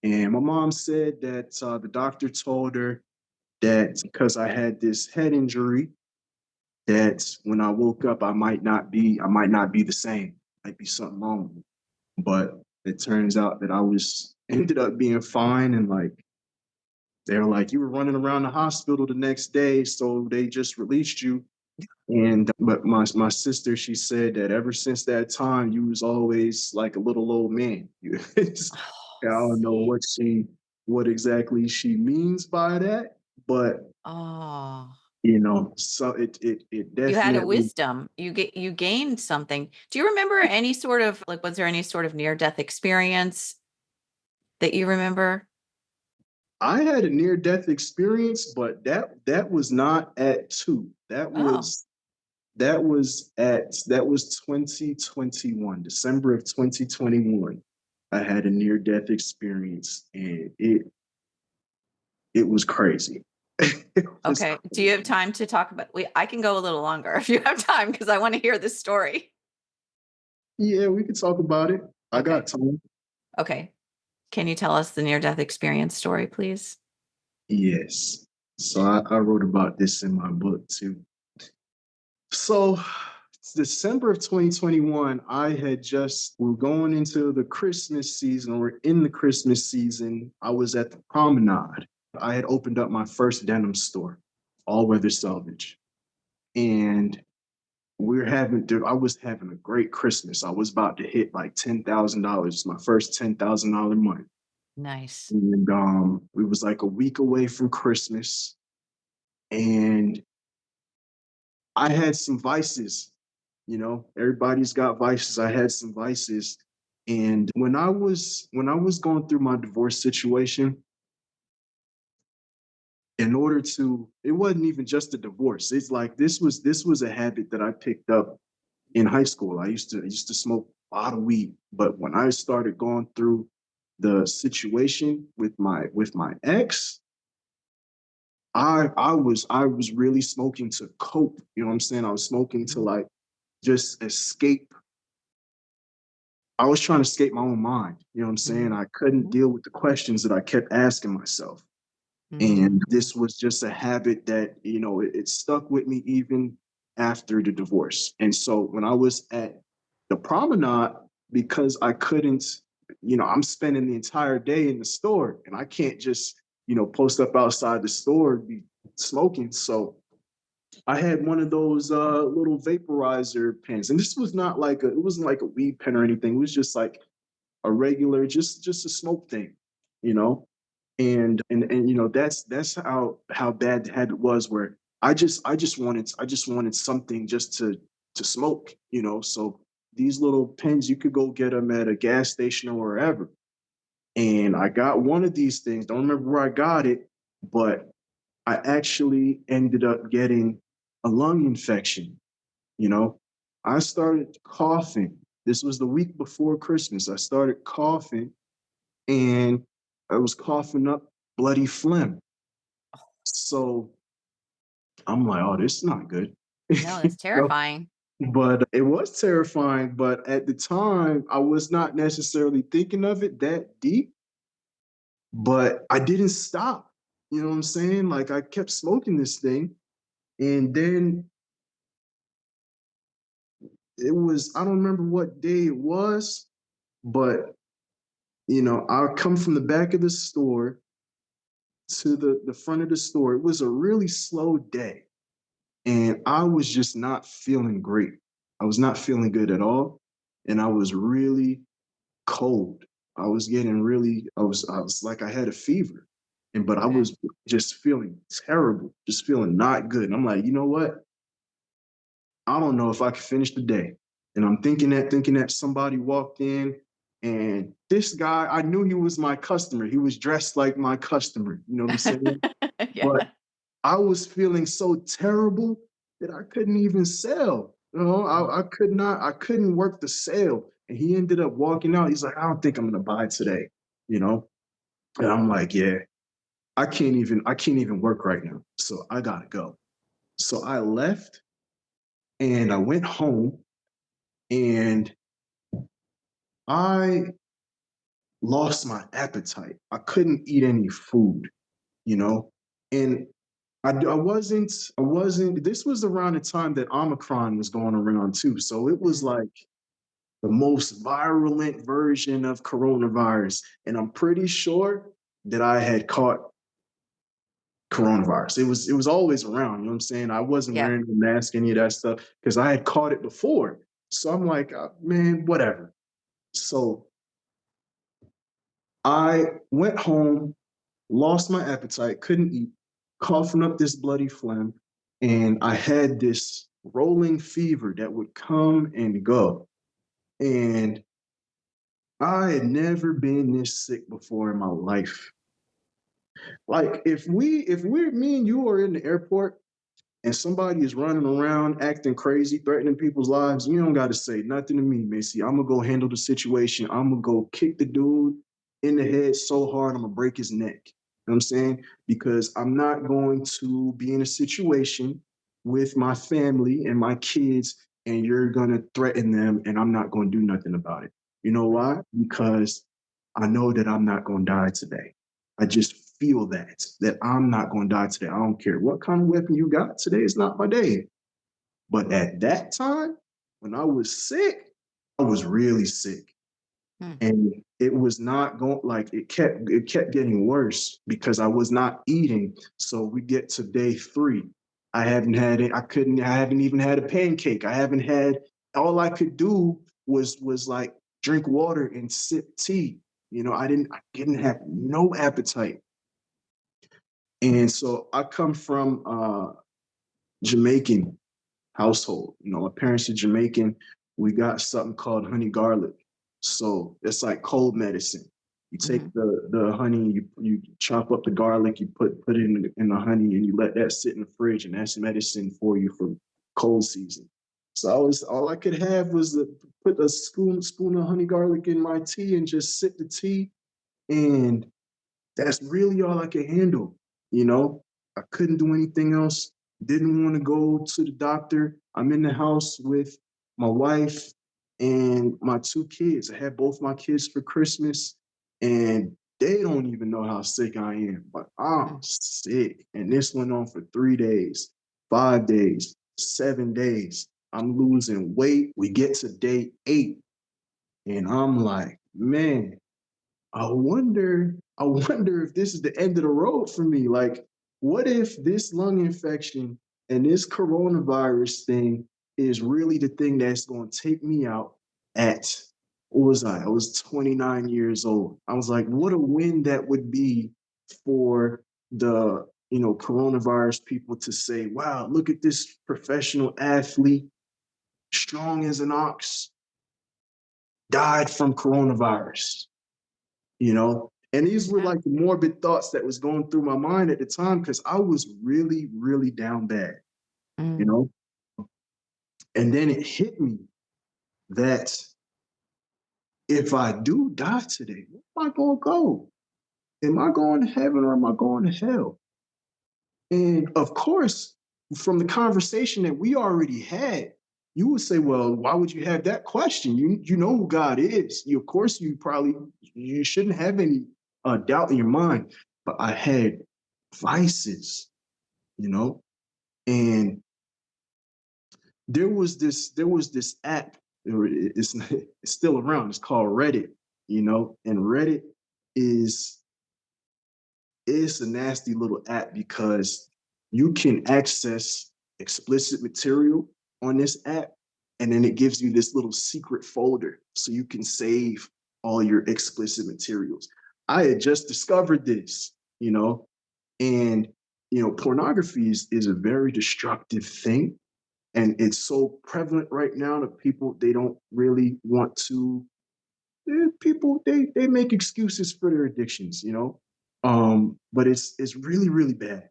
And my mom said that the doctor told her that because I had this head injury, that when I woke up, I might not be the same. Might be something wrong with me. But it turns out that I ended up being fine. And they were like, you were running around the hospital the next day, so they just released you. And but my sister, she said that ever since that time, you was always like a little old man. I don't know what exactly she means by that, but So it You had a definitely. wisdom. You gained something. Do you remember any sort of was there any sort of near-death experience that you remember? I had a near death experience, but that was not at two. Oh, That was 2021, December of 2021. I had a near death experience, and it was crazy. It was okay. Do you have crazy. time to talk about I can go a little longer if you have time because I want to hear this story. Yeah, we could talk about it. I Okay. got time. Okay. Can you tell us the near-death experience story, please? Yes. So I wrote about this in my book too. So it's December of 2021, we're going into the Christmas season. We're in the Christmas season. I was at the promenade. I had opened up my first denim store, all weather Selvedge. And I was having a great Christmas. I was about to hit like $10,000, my first $10,000 month. Nice. And we was like a week away from Christmas. And I had some vices, everybody's got vices. I had some vices. And when I was going through my divorce situation, it wasn't even just a divorce. It's like this was a habit that I picked up in high school. I used to smoke a lot of weed, but when I started going through the situation with my ex, I was really smoking to cope. You know what I'm saying? I was smoking to like just escape. I was trying to escape my own mind. You know what I'm saying? I couldn't deal with the questions that I kept asking myself. And this was just a habit that, it stuck with me even after the divorce. And so when I was at the promenade, because I couldn't, I'm spending the entire day in the store and I can't just, post up outside the store and be smoking. So I had one of those little vaporizer pens. And this was not like it wasn't like a weed pen or anything. It was just like a regular, just a smoke thing, you know. And that's how bad the habit was. Where I just wanted something just to smoke, So these little pens, you could go get them at a gas station or wherever. And I got one of these things. Don't remember where I got it, but I actually ended up getting a lung infection. You know, I started coughing. This was the week before Christmas. I started coughing and I was coughing up bloody phlegm. So I'm like, oh, this is not good. No, that's So, terrifying. but it was terrifying. But at the time, I was not necessarily thinking of it that deep, but I didn't stop. You know what I'm saying? Like I kept smoking this thing. And then I don't remember what day it was, but I come from the back of the store to the front of the store. It was a really slow day. And I was just not feeling great. I was not feeling good at all. And I was really cold. I was like I had a fever. But I Okay. was just feeling terrible, just feeling not good. And I'm like, you know what? I don't know if I could finish the day. And I'm thinking that somebody walked in and this guy, I knew he was my customer. He was dressed like my customer. You know what I'm saying? Yeah. But I was feeling so terrible that I couldn't even sell. I couldn't work the sale. And he ended up walking out. He's like, I don't think I'm gonna buy today, you know? And I'm like, yeah, I can't even work right now. So I gotta go. So I left and I went home and I lost my appetite. I couldn't eat any food, you know? And this was around the time that Omicron was going around too. So it was like the most virulent version of coronavirus. And I'm pretty sure that I had caught coronavirus. It was always around, you know what I'm saying? I wasn't Yeah. wearing a mask, any of that stuff, because I had caught it before. So I'm like, man, whatever. So I went home, lost my appetite, couldn't eat, coughing up this bloody phlegm. And I had this rolling fever that would come and go. And I had never been this sick before in my life. Like if we're me and you are in the airport and somebody is running around acting crazy, threatening people's lives, you don't got to say nothing to me, Macy. I'm gonna go handle the situation. I'm gonna go kick the dude in the head so hard I'm gonna break his neck. You know what I'm saying? Because I'm not going to be in a situation with my family and my kids, and you're gonna threaten them, and I'm not gonna do nothing about it. You know why? Because I know that I'm not gonna die today. I just feel that I'm not going to die today. I don't care what kind of weapon you got. Today is not my day. But at that time, when I was sick, I was really sick. And it was not going like it kept getting worse because I was not eating. So we get to day 3. I haven't even had a pancake. I haven't had all I could do was like drink water and sip tea. I didn't have no appetite. And so I come from Jamaican household. My parents are Jamaican. We got something called honey garlic. So it's like cold medicine. You take the honey, you chop up the garlic, you put it in the honey, and you let that sit in the fridge, and that's medicine for you for cold season. So all I could have was put a spoon of honey garlic in my tea and just sip the tea, and that's really all I could handle. I couldn't do anything else. Didn't want to go to the doctor. I'm in the house with my wife and my 2 kids. I had both my kids for Christmas, and they don't even know how sick I am, but I'm sick. And this went on for 3 days, 5 days, 7 days. I'm losing weight. We get to day 8, and I'm like, man, I wonder if this is the end of the road for me. Like, what if this lung infection and this coronavirus thing is really the thing that's going to take me out at, what was I? I was 29 years old. I was like, what a win that would be for the, coronavirus people to say, wow, look at this professional athlete, strong as an ox, died from coronavirus. And these were like the morbid thoughts that was going through my mind at the time because I was really, really down bad, you know? And then it hit me that if I do die today, where am I going to go? Am I going to heaven or am I going to hell? And of course, from the conversation that we already had, you would say, well, why would you have that question? You know who God is. Of course, you shouldn't have any doubt in your mind. But I had vices, and there was this app. It's still around. It's called Reddit, and Reddit is it's a nasty little app because you can access explicit material on this app, and then it gives you this little secret folder so you can save all your explicit materials. I had just discovered this, and pornography is a very destructive thing, and it's so prevalent right now that people they don't really want to. People they make excuses for their addictions, but it's really, really bad.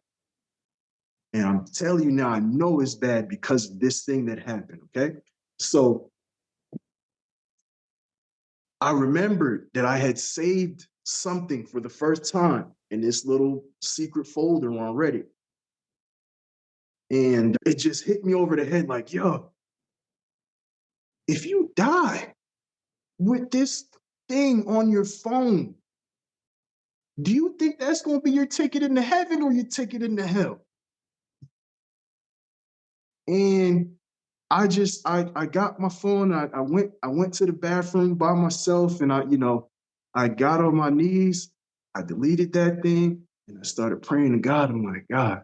And I'm telling you now, I know it's bad because of this thing that happened. Okay. So I remembered that I had saved something for the first time in this little secret folder on Reddit. And it just hit me over the head like, yo, if you die with this thing on your phone, do you think that's going to be your ticket into heaven or your ticket into hell? And I got my phone. I went to the bathroom by myself, and I got on my knees. I deleted that thing, and I started praying to God. I'm like, God,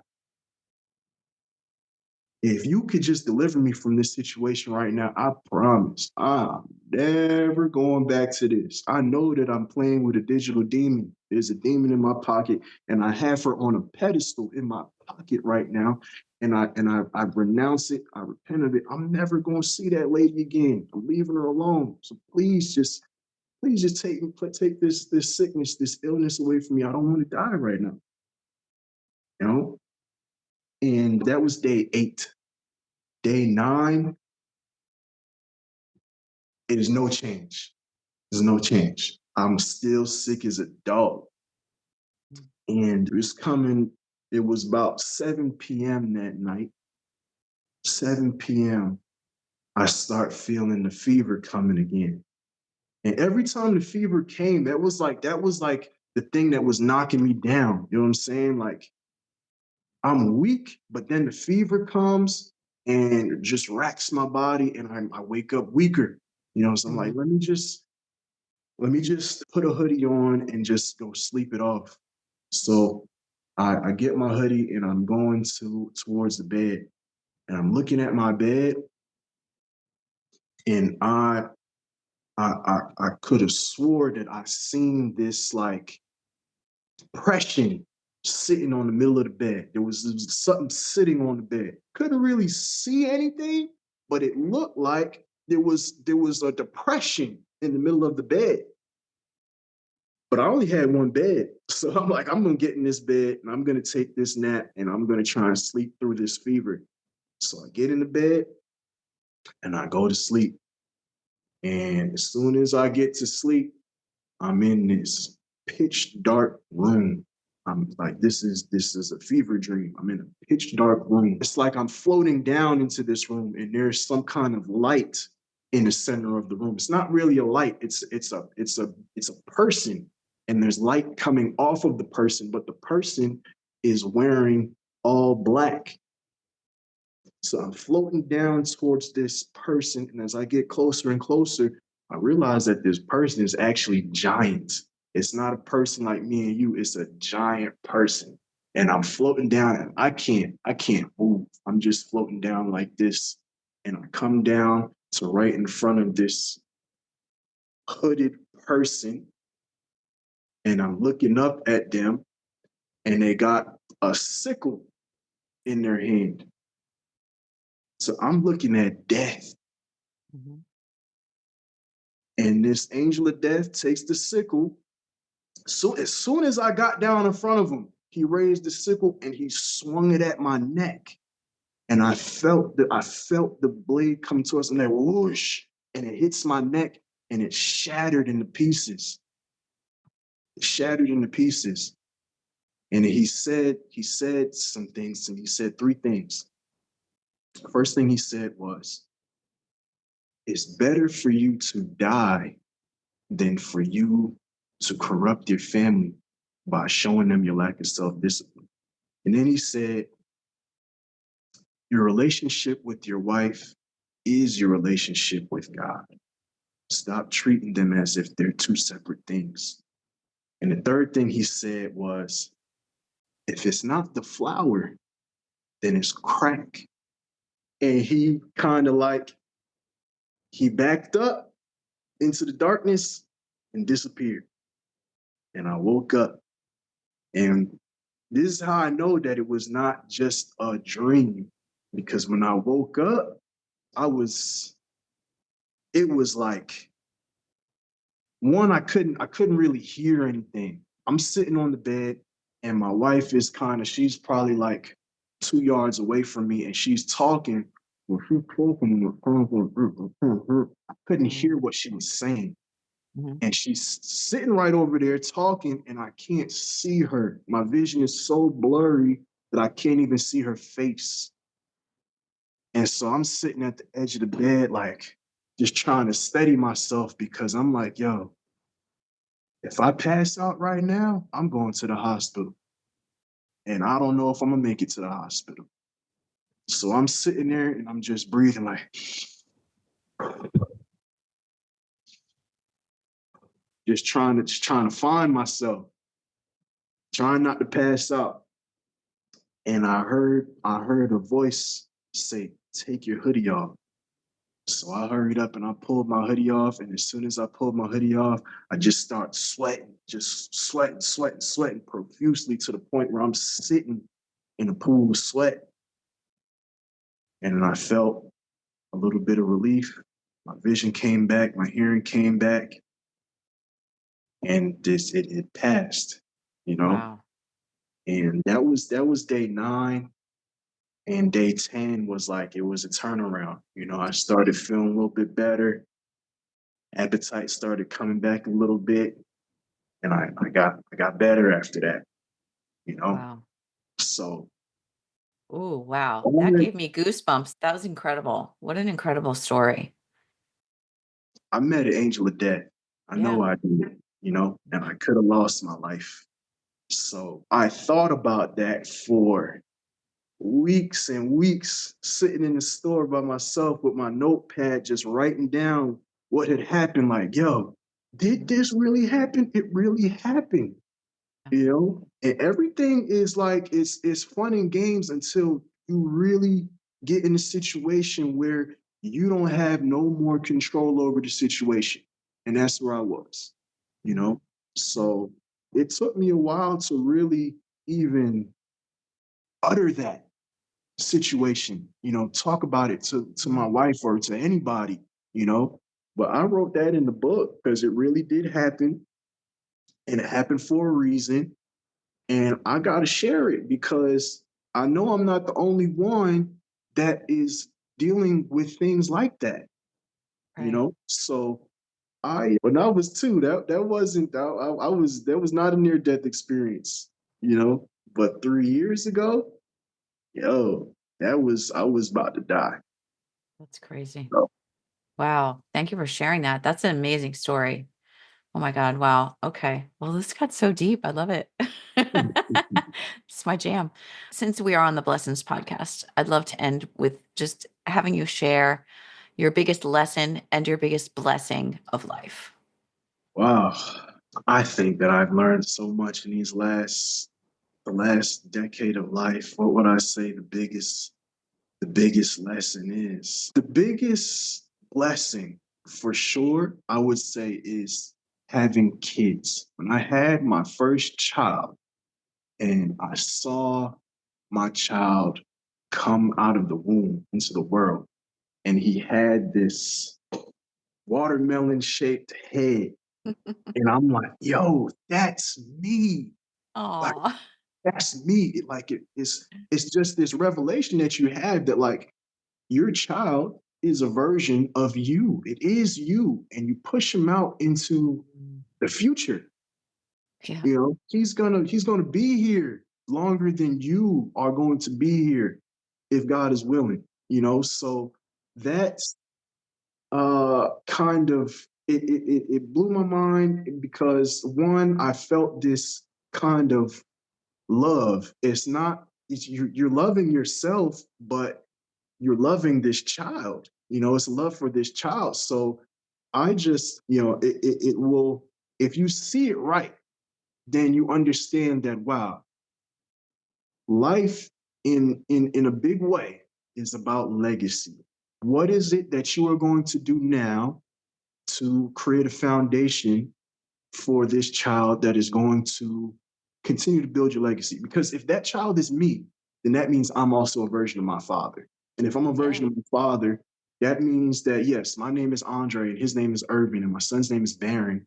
if you could just deliver me from this situation right now, I promise I'm never going back to this. I know that I'm playing with a digital demon, There's a demon in my pocket, and I have her on a pedestal in my pocket right now. And I renounce it. I repent of it. I'm never going to see that lady again. I'm leaving her alone. So please just take this sickness, this illness away from me. I don't want to die right now. You know? And that was day 8. Day 9, it is no change. There's no change. I'm still sick as a dog. And it was about 7 p.m. that night. 7 p.m. I start feeling the fever coming again. And every time the fever came, that was like the thing that was knocking me down. You know what I'm saying? Like, I'm weak, but then the fever comes and it just racks my body, and I wake up weaker. You know, so I'm like, let me just put a hoodie on and just go sleep it off. So I get my hoodie and I'm going towards the bed, and I'm looking at my bed, and I could have swore that I seen this like depression sitting on the middle of the bed. There was something sitting on the bed. Couldn't really see anything, but it looked like there was a depression in the middle of the bed. But I only had one bed. So I'm like, I'm gonna get in this bed and I'm gonna take this nap and I'm gonna try and sleep through this fever. So I get in the bed and I go to sleep. And as soon as I get to sleep, I'm in this pitch dark room. I'm like, this is a fever dream. I'm in a pitch dark room. It's like I'm floating down into this room, and there's some kind of light in the center of the room. It's not really a light. It's a person, and there's light coming off of the person, but the person is wearing all black. So I'm floating down towards this person, and as I get closer and closer, I realize that this person is actually giant. It's not a person like me and you, it's a giant person. And I'm floating down, and I can't move. I'm just floating down like this. And I come down to right in front of this hooded person, and I'm looking up at them, and they got a sickle in their hand. So I'm looking at death. And this angel of death takes the sickle. So as soon as I got down in front of him, he raised the sickle and he swung it at my neck. And I felt the blade come towards me, and whoosh, and it hits my neck and it shattered into pieces. It shattered into pieces. And he said some things to me. He said 3 things. The first thing he said was, it's better for you to die than for you to corrupt your family by showing them your lack of self-discipline. And then he said, your relationship with your wife is your relationship with God. Stop treating them as if they're 2 separate things. And the third thing he said was, if it's not the flour, then it's crack. And he kind of like, he backed up into the darkness and disappeared. And I woke up, and this is how I know that it was not just a dream, because when I woke up, it was like, one, I couldn't really hear anything. I'm sitting on the bed, and my wife is she's probably like 2 yards away from me, and she's talking. I couldn't hear what she was saying. And she's sitting right over there talking, and I can't see her. My vision is so blurry that I can't even see her face. And so I'm sitting at the edge of the bed, like just trying to steady myself, because I'm like, yo, if I pass out right now, I'm going to the hospital. And I don't know if I'm gonna make it to the hospital. So I'm sitting there and I'm just breathing like, just trying to find myself, trying not to pass out. And I heard a voice say, take your hoodie off. So I hurried up and I pulled my hoodie off. And as soon as I pulled my hoodie off, I just start sweating, just sweating profusely to the point where I'm sitting in a pool of sweat. And then I felt a little bit of relief. My vision came back, my hearing came back, and it passed, you know. Wow. And that was day 9. And day 10 was like it was a turnaround. You know, I started feeling a little bit better. Appetite started coming back a little bit. And I got better after that, you know. Wow. So Oh, wow. all That that- gave me goosebumps. That was incredible. What an incredible story. I met an angel of death. I Yeah. know I did, you know, and I could have lost my life. So I thought about that for weeks and weeks, sitting in the store by myself with my notepad, just writing down what had happened. Like, yo, did this really happen? It really happened, you know? And everything is like, it's fun and games until you really get in a situation where you don't have no more control over the situation. And that's where I was, you know? So it took me a while to really even utter that situation, you know, talk about it to my wife or to anybody, you know. But I wrote that in the book because it really did happen and it happened for a reason. And I got to share it because I know I'm not the only one that is dealing with things like that, you Right. know. So when I was 2, that wasn't, I was, that was not a near death experience, you know. But 3 years ago, yo, I was about to die. That's crazy. So, Wow. Thank you for sharing that. That's an amazing story. Oh my God. Wow. Okay. Well, this got so deep. I love it. It's my jam. Since we are on the Blessings podcast, I'd love to end with just having you share your biggest lesson and your biggest blessing of life. wow. I think that I've learned so much in the last decade of life. What would I say the biggest lesson is? The biggest blessing for sure, I would say, is having kids. When I had my first child and I saw my child come out of the womb into the world, and he had this watermelon shaped head. And I'm like, yo, that's me. Like, Oh, that's me. It's just this revelation that you have that like your child is a version of you. It is you. And you push him out into the future. yeah. You know, he's gonna be here longer than you are going to be here if God is willing, you know. So that's kind of it blew my mind because one, I felt this kind of love. It's not you're loving yourself, but you're loving this child. You know, it's love for this child. So I just, you know, it will, if you see it right, then you understand that wow, life in a big way is about legacy. What is it that you are going to do now to create a foundation for this child that is going to continue to build your legacy? Because if that child is me, then that means I'm also a version of my father. And if I'm a version of my father, that means that yes, my name is Andre and his name is Irvin and my son's name is Baron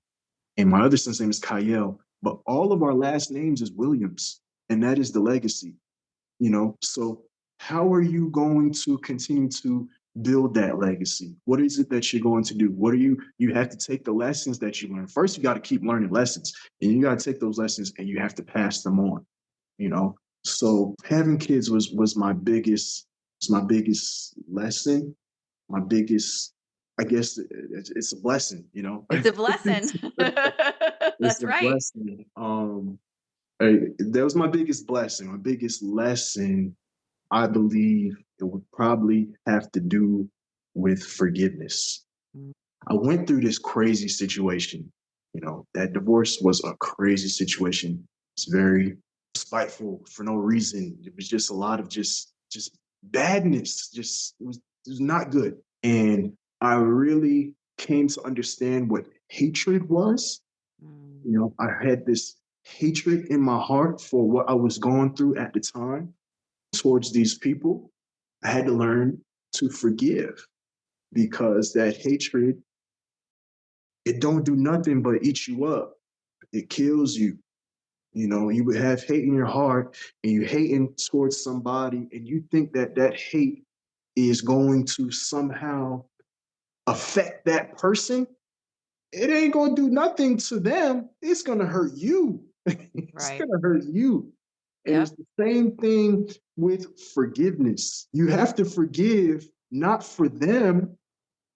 and my other son's name is Kyle. But all of our last names is Williams, and that is the legacy, you know. So how are you going to continue to build that legacy? What is it that you're going to do? What are you have to take the lessons that you learn. First, you got to keep learning lessons, and you got to take those lessons and you have to pass them on, you know. So having kids was my biggest lesson, my biggest, I guess it's a blessing, you know. It's a blessing. It's That's a right. blessing. That was my biggest blessing. My biggest lesson, I believe, it would probably have to do with forgiveness. I went through this crazy situation. You know, that divorce was a crazy situation. It's very spiteful for no reason. It was just a lot of just badness. Just it was not good. And I really came to understand what hatred was. You know, I had this hatred in my heart for what I was going through at the time towards these people. I had to learn to forgive because that hatred, it don't do nothing but eat you up. It kills you. You know, you would have hate in your heart and you're hating towards somebody and you think that that hate is going to somehow affect that person. It ain't going to do nothing to them. It's going to hurt you. It's Right. going to hurt you. And Yep. it's the same thing with forgiveness. You have to forgive not for them,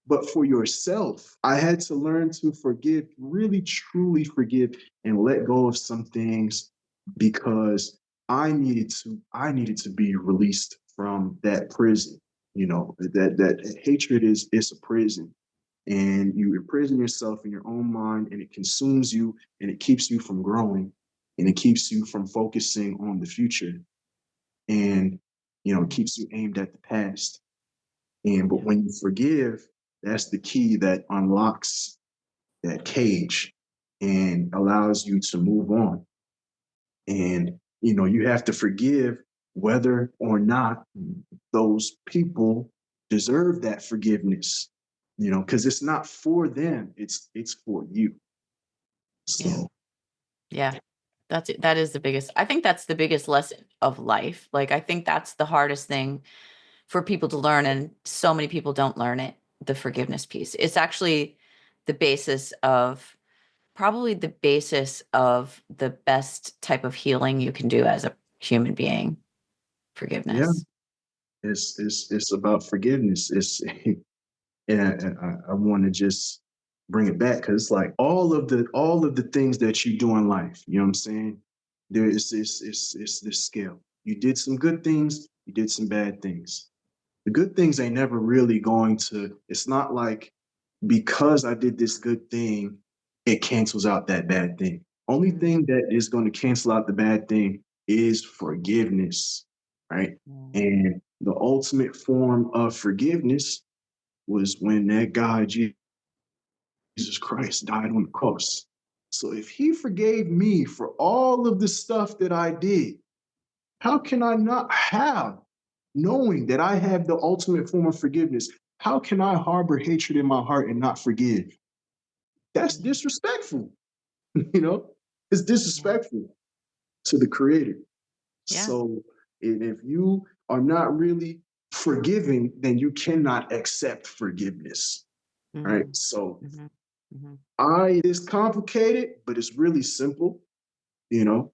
but for yourself. I had to learn to forgive, really truly forgive and let go of some things because I needed to be released from that prison. You know, that hatred is a prison. And you imprison yourself in your own mind and it consumes you and it keeps you from growing and it keeps you from focusing on the future and it keeps you aimed at the past. And but when you forgive, that's the key that unlocks that cage and allows you to move on. And you have to forgive whether or not those people deserve that forgiveness. Because it's not for them, it's for you. Yeah. So Yeah. That's it. That is the biggest. I think that's the biggest lesson of life. Like, I think that's the hardest thing for people to learn, and so many people don't learn it, the forgiveness piece. It's actually the basis of probably the basis of the best type of healing you can do as a human being. yeah, Forgiveness. it's about forgiveness. It's and I want to just bring it back because it's like all of the things that you do in life. You know what I'm saying? There is it's this scale. You did some good things. You did some bad things. The good things ain't never really going to. It's not like because I did this good thing, it cancels out that bad thing. Only thing that is going to cancel out the bad thing is forgiveness, right? And the ultimate form of forgiveness was when that guy, Jesus Christ, died on the cross. So if he forgave me for all of the stuff that I did, how can I not have, knowing that I have the ultimate form of forgiveness, how can I harbor hatred in my heart and not forgive? That's disrespectful. It's disrespectful to the creator. Yeah. So if you are not really forgiving, then you cannot accept forgiveness. Right. So it's complicated, but it's really simple, you know,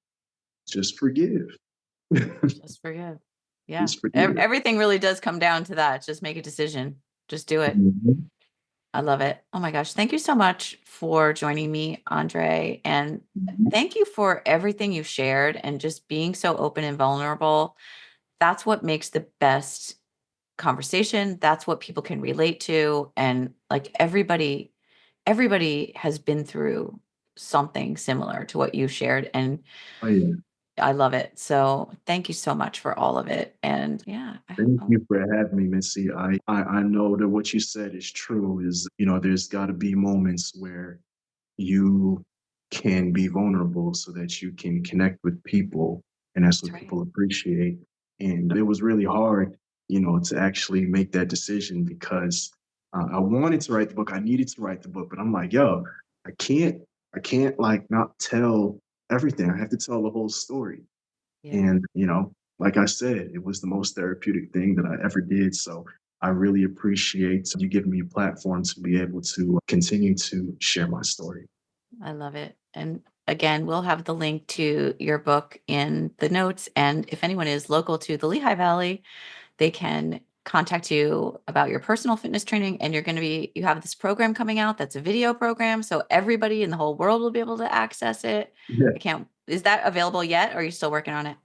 just forgive. Just forgive. Yeah. Just forgive. Everything really does come down to that. Just make a decision. Just do it. Mhm. I love it. Oh my gosh. Thank you so much for joining me, Andre. And thank you for everything you shared and just being so open and vulnerable. That's what makes the best conversation. That's what people can relate to. And like everybody has been through something similar to what you shared. And Oh, yeah. I love it. So thank you so much for all of it. And yeah, Thank you for having me, Missy. I know that what you said is true. There's got to be moments where you can be vulnerable so that you can connect with people, and that's that's what right. people appreciate. And it was really hard, to actually make that decision because I wanted to write the book. I needed to write the book, but I'm like, yo, I can't like not tell everything. I have to tell the whole story. Yeah. And, like I said, it was the most therapeutic thing that I ever did. So I really appreciate you giving me a platform to be able to continue to share my story. I love it. And again, we'll have the link to your book in the notes. And if anyone is local to the Lehigh Valley, they can contact you about your personal fitness training. And you have this program coming out that's a video program. So everybody in the whole world will be able to access it. Yeah. Is that available yet? Or are you still working on it?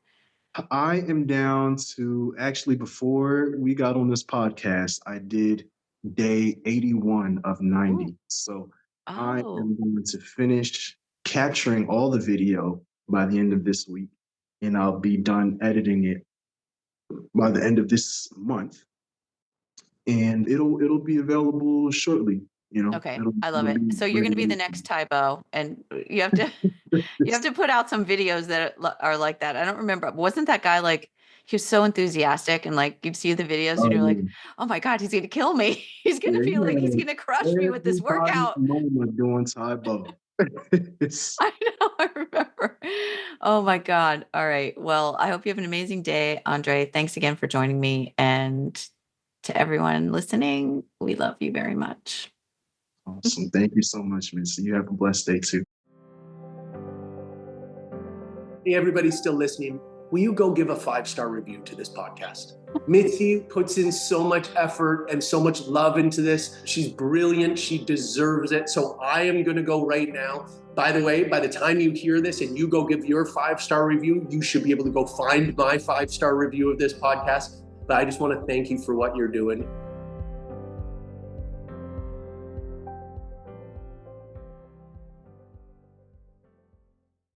I am down to actually, before we got on this podcast, I did day 81 of 90. Ooh. So I Oh, am going to finish capturing all the video by the end of this week, and I'll be done editing it by the end of this month. and it'll be available shortly. Okay, I love it. So you're going to be the next Tybo, and you have to you have to put out some videos that are like that. I don't remember. Wasn't that guy like he was so enthusiastic and like you'd see the videos and you're like, oh my God, he's going to kill me. He's going to feel like he's going to crush me with this workout. Moment doing Tybo. I know, I remember. Oh my God. All right. Well, I hope you have an amazing day, Andre. Thanks again for joining me. And to everyone listening, we love you very much. Awesome. Thank you so much, Missy. You have a blessed day too. Hey, everybody still listening. Will you go give a 5-star review to this podcast? Mitzi puts in so much effort and so much love into this. She's brilliant. She deserves it. So I am going to go right now. By the way, by the time you hear this and you go give your 5-star review, you should be able to go find my 5-star review of this podcast. But I just want to thank you for what you're doing.